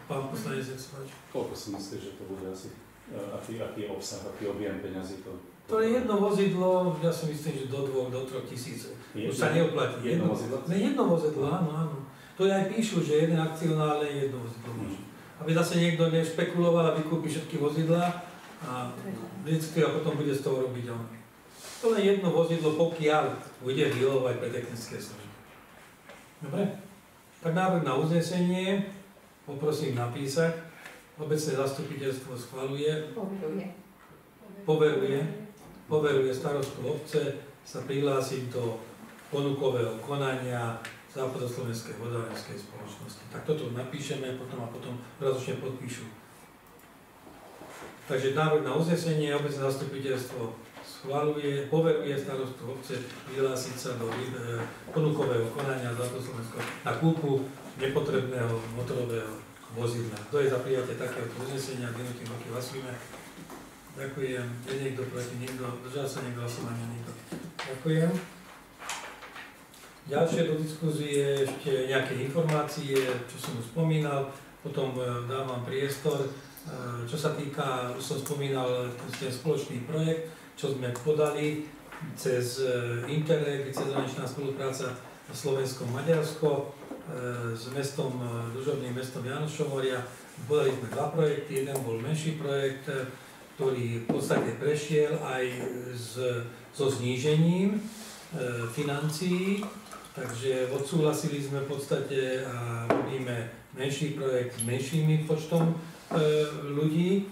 Pán poslanec, nech sa páči. Koľko si myslíš, že to bude asi? Aký je obsah, aký objem peňazí to? To je jedno vozidlo, ja si myslím, že do 2 do 3 tisíc. Už sa neoplatí. Jedno vozidlo? Jedno vozidlo, áno. To aj píšu, že jeden akcionár je jedno vozidlo. Aby zase niekto nešpekuloval a vykúpi všetky vozidlá a vždycky a potom bude z toho robiť on. To len jedno vozidlo, pokiaľ bude vyhovovať pre technické služby. Dobre? Tak návrh na uznesenie poprosím napísať. Obecné zastupiteľstvo schvaľuje. Poveruje starostu obce sa prihlásiť do ponukového konania Západoslovenskej vodárenskej spoločnosti. Tak toto napíšeme a potom razočne podpíšu. Takže návrh na uznesenie obecné zastupiteľstvo schvaľuje, poveruje starostu obce prihlásiť sa do ponukového konania Západoslovenského na kúpu nepotrebného motorového vozidla. Kto je za prijatie takéhoto uznesenia? Vynutím ruky, hlasujme. Ďakujem. Je niekto proti? Nikto? Držal sa niekto hlasovania? Nikto. Ďakujem. Ďalšie do diskuzie ešte nejaké informácie, čo som už spomínal, potom dávam priestor. Čo sa týka, už som spomínal, ten spoločný projekt, čo sme podali cez Interreg, cezhraničná spolupráca Slovensko-Maďarsko s mestom, družobným mestom Jánošomoria. Podali sme 2 projekty, jeden bol menší projekt, ktorý v podstate prešiel aj so znížením financií, takže odsúhlasili sme v podstate a robíme menší projekt s menšími počtom ľudí.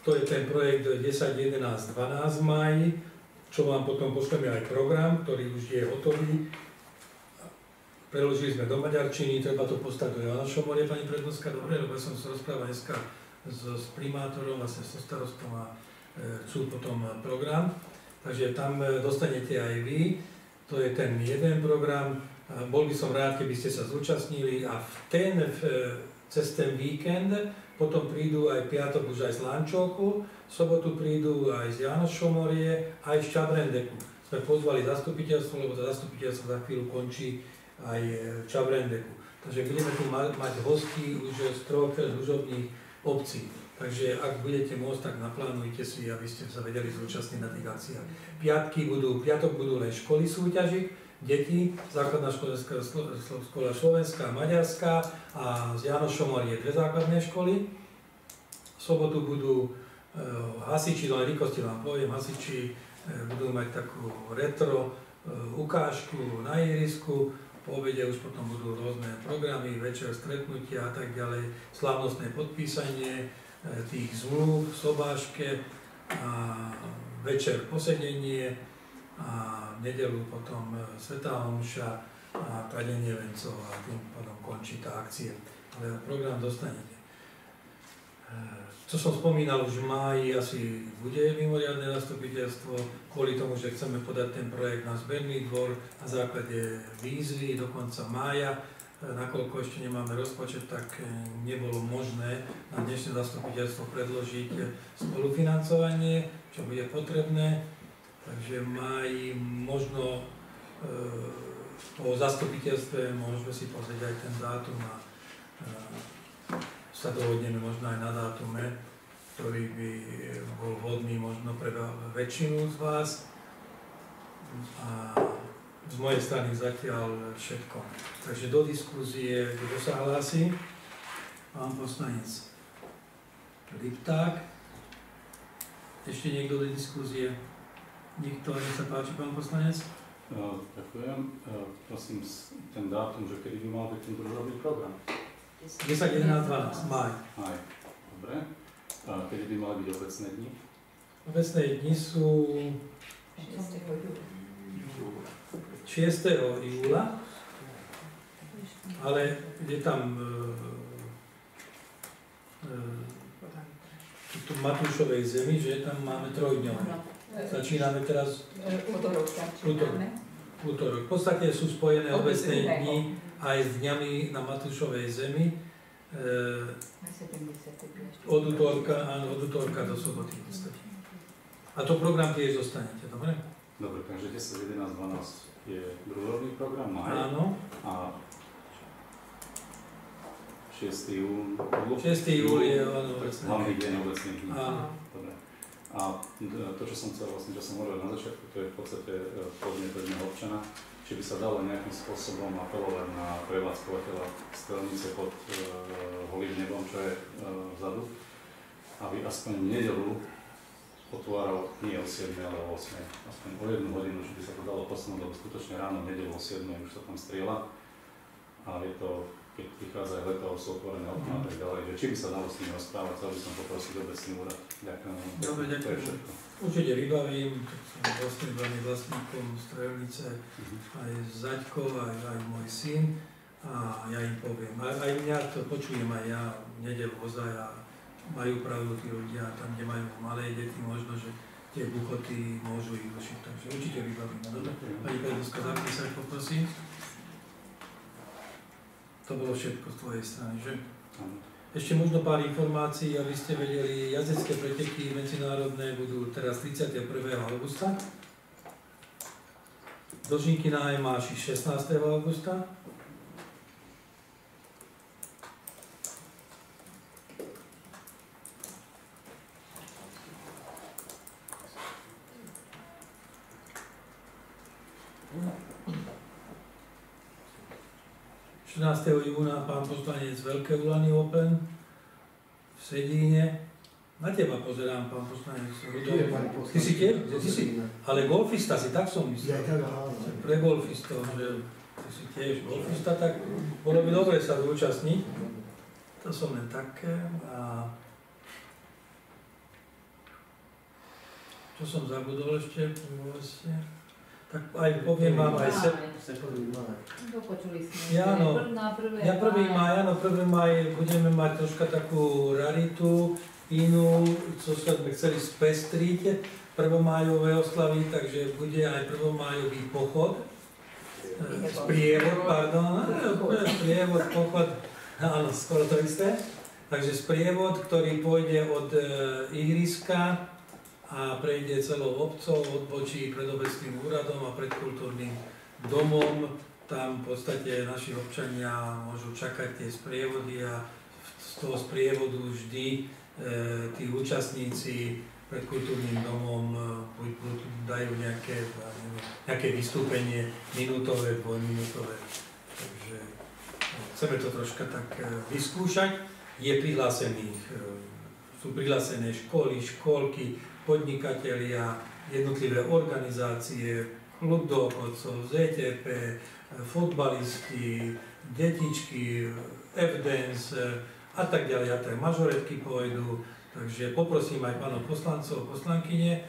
To je ten projekt 10, 11, 12 máji, čo vám potom pošleme aj program, ktorý už je hotový. Preložili sme do maďarčiny, treba to postať do Jánošomorie, pani prednostka, dobre, lebo ja som sa rozprával dneska s primátorom, vlastne so starostom a chcú potom program. Takže tam dostanete aj vy, to je ten jeden program. Bol by som rád, keby ste sa zúčastnili a cez ten víkend potom prídu aj piatok už aj z Lančóku, v sobotu prídu aj z Jánošomorie, aj z Čavrendeku. Sme pozvali zastupiteľstvo, lebo to zastupiteľstvo za chvíľu končí aj v Čavrendeku. Takže budeme tu mať hostí už z 3 družobných obcí. Takže ak budete môcť, tak naplánujte si, aby ste sa vedeli zúčastniť na tých akciách. Piatok budú len školy súťažiť, deti, základná škola slovenská a maďarská a z Jánošomorie 2 základné školy. V sobotu budú hasiči, len rýchlosti vám poviem, hasiči budú mať takú retro ukážku na ihrisku. Po obede už potom budú rôzne programy, večer stretnutia a tak ďalej, slávnostné podpísanie tých zmluv v sobáške a večer posedenie a v nedeľu potom svätá omša a kadenie vencov a tým potom končí tá akcia. Ale program dostanete. Čo som spomínal, už v máji asi bude mimoriadne zastupiteľstvo, kvôli tomu, že chceme podať ten projekt na zberný dvor na základe výzvy do konca mája. Nakoľko ešte nemáme rozpočet, tak nebolo možné na dnešné zastupiteľstvo predložiť spolufinancovanie, čo bude potrebné. Takže v máji možno po zastupiteľstve môžeme si pozrieť aj ten dátum a sa dohodneme možno aj na dátume, ktorý by bol vhodný možno pre väčšinu z vás. A z mojej strany zatiaľ všetko. Takže do diskusie, kto sa hlási? Pán poslanec Lipták. Ešte niekto do diskusie? Nikto, nech sa páči, pán poslanec? Ďakujem. Prosím, ten dátum, že kedy by mal byť ten družobný program? 10, 11, 12, máj. Dobre. A kedy by mali byť obecné dni? Obecné dni sú 6. júla, ale je tam v Matúšovej zemi, že tam máme 3-dňové. Začíname teraz útorok. V podstate sú spojené obecné dni aj s dňami na Matúšovej zemi. Od útorka do soboty. A to program tiež zostanete, dobre? Dobre, takže 10, 11, 12 je družobný program, máj. Áno. A 6. júl. 6. júl je obecný. Hlavný deň obecných dní. Áno. Dobre. A to, čo som chcel vlastne, čo som hovoril na začiatku, to je v podstate podnet jedného občana, či by sa dalo nejakým spôsobom apelovať na prevádzkovateľa strelnice pod holým nebom, čo je vzadu, aby aspoň v nedeľu otváral nie o 7, ale o 8. Aspoň o 1 hodinu, že by sa to dalo posunúť, lebo skutočne ráno, v nedeľu o 7 už sa tam strieľa. A je to, keď prichádza aj leto, sú otvorené okná a tak ďalej, že či by sa dalo s tým rozprávať, chcel by som poprosiť obecný úrad. Ďakujem. Dobre, To je ďakujem. všetko. Určite vybavím, som vlastne vlastníkom strelnice, aj Zaďko, aj môj syn. A ja im poviem, aj mňa to počujem aj ja v nedeľu ozaj a majú pravdu tí ľudia, tam, kde majú malé deti, možno, že tie buchoty môžu ich rušiť, takže určite vybavím. Dobre, pani Peduska, zapísať poprosím. To bolo všetko z tvojej strany, že? Ešte možno pár informácií, aby ste vedeli, jazdecké preteky medzinárodné budú teraz 31. augusta. Dlžníky na Emáši 16. augusta. – 14. júna pán poslanec Veľké Ulany Open v Sedíne. Na teba pozerám, pán poslanec Rudolf. Ty si tiež? Ale golfista si, tak som myslel. Pre golfistov, že ty si tiež golfista, tak bolo by dobre sa zúčastniť. To som len také. A čo som zabudol ešte? Tak aj poviem vám aj sa. Dopočuli sme. Áno, Na 1. máj budeme mať troška takú raritu, inú, čo sme chceli spestriť, prvomájové oslavy, takže bude aj prvomájový pochod, sprievod, pochod, áno, skoro to isté. Takže sprievod, ktorý pôjde od ihriska a prejde celou obcov, odbočí pred obecným úradom a pred kultúrnym domom. Tam v podstate naši občania môžu čakať tie sprievody a z toho sprievodu vždy tí účastníci pred kultúrnym domom dajú nejaké vystúpenie minútové, dvojminútové. Takže chceme to troška tak vyskúšať. Sú prihlásené školy, školky, podnikatelia, jednotlivé organizácie, klub dôchodcov, ZTP, fotbalisti, detičky, F-dance a tak ďalej. A tak mažoretky pôjdu, takže poprosím aj pánov poslancov, poslankyne,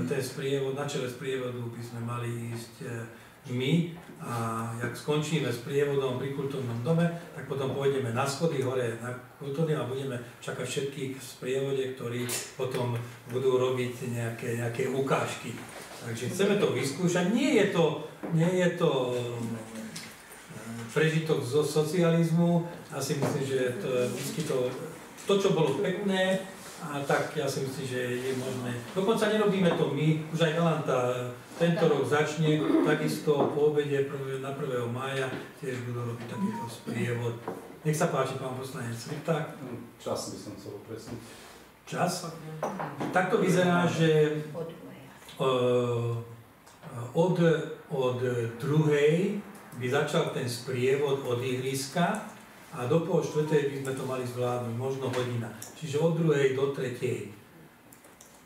ten sprievod, na čele sprievodu by sme mali ísť my a jak skončíme s prievodom pri kultúrnom dome, tak potom pôjdeme na schody hore na kultúrnym a budeme čakať všetkých v sprievode, ktorí potom budú robiť nejaké ukážky. Takže chceme to vyskúšať. Nie je to prežitok zo socializmu. Asi myslím, že to, čo bolo pekné, a tak ja si myslím, že je možné. Dokonca nerobíme to my, už aj Galanta tento rok začne, takisto po obede na 1. mája tiež budú robiť takýto sprievod. Nech sa páči, pán poslanec Svipták. Čas by som chcel presniť. Čas? Tak to vyzerá, že od 2. by začal ten sprievod od ihriska a do 3:30 by sme to mali zvládnuť, možno hodina. Čiže od 2. do 3.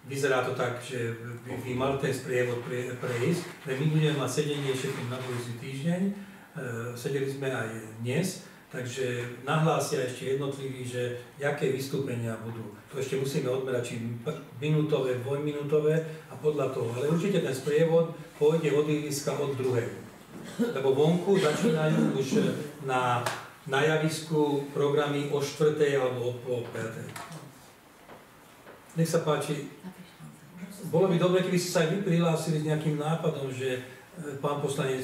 Vyzerá to tak, že by mal ten sprievod prejsť. My budeme mať sedenie všetkým na budúci týždeň. Sedeli sme aj dnes, takže nahlásia ešte jednotliví, že aké vystúpenia budú. To ešte musíme odmerať, či minútové, dvojminútové a podľa toho. Ale určite ten sprievod pôjde od ihriska od 2. Lebo vonku začínajú už na javisku programy o 4. alebo o 5. Nech sa páči. Bolo by dobre, keby ste sa aj vy prihlásili s nejakým nápadom, že pán poslanec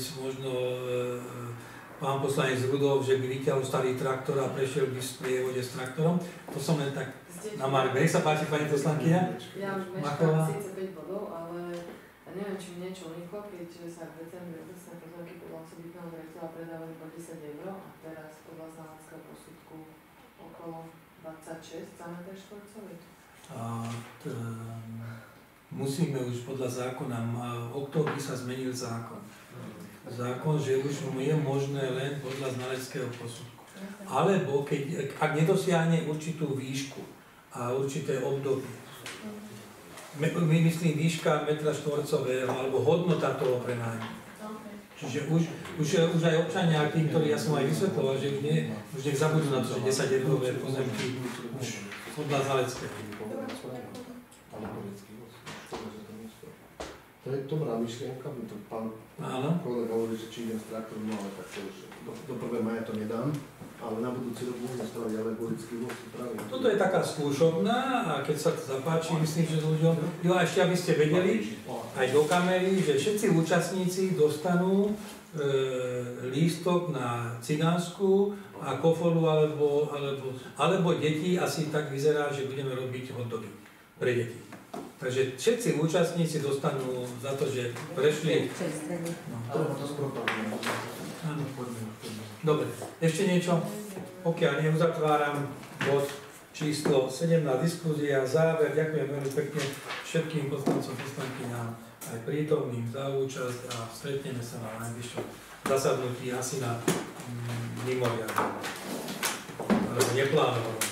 Rudolf, že by vyťahol starý traktor a prešiel by v sprievode s traktorom. To som len tak na marbe. Nech sa páči, pani poslankyňa. Ja už meškám síce 5 bodov, ale neviem, či mi niečo uniklo, keďže sa v decembri obecné pozemky podľa osobitného zrejtela predávali po 10 € a teraz podľa znaleckého posudku okolo 26 za meter štvorcový. Musíme už podľa zákona, v októbri sa zmenil zákon. Zákon, že už je možné len podľa znaleckého posudku. Alebo ak nedosiahne určitú výšku a určité obdobie. my myslím výška metra štvorcového alebo hodnota toho prenájmu. Čiže už aj občania, tí, ktorí ja som aj vysvetloval, že už nech zabudú na to, že 10 eurové pozemky už podľa Zaleckého. To je dobrá myšlienka, by to pán kolega hovorí, že či idem s traktorom, no ale tak to už do 1. maja to nedám, ale na budúci rok môžeme spraviť alegorický voz práve. Toto je taká skúšovná a keď sa to zapáči, myslím, že ľuďom... Jo, a ešte aby ste vedeli, aj do kamery, že všetci účastníci dostanú lístok na cigánsku a kofolu alebo deti, asi tak vyzerá, že budeme robiť hotdogy pre deti. Takže všetci účastníci dostanú za to, že prešli... Áno, poďme. Dobre, ešte niečo? Pokiaľ neuzatváram bod číslo 17, diskusia, záver. Ďakujem veľmi pekne všetkým poslancom, poslankyňám, aj prítomným za účasť a stretneme sa na najbližšom zasadnutí asi na mimoriadne, alebo neplánovanom.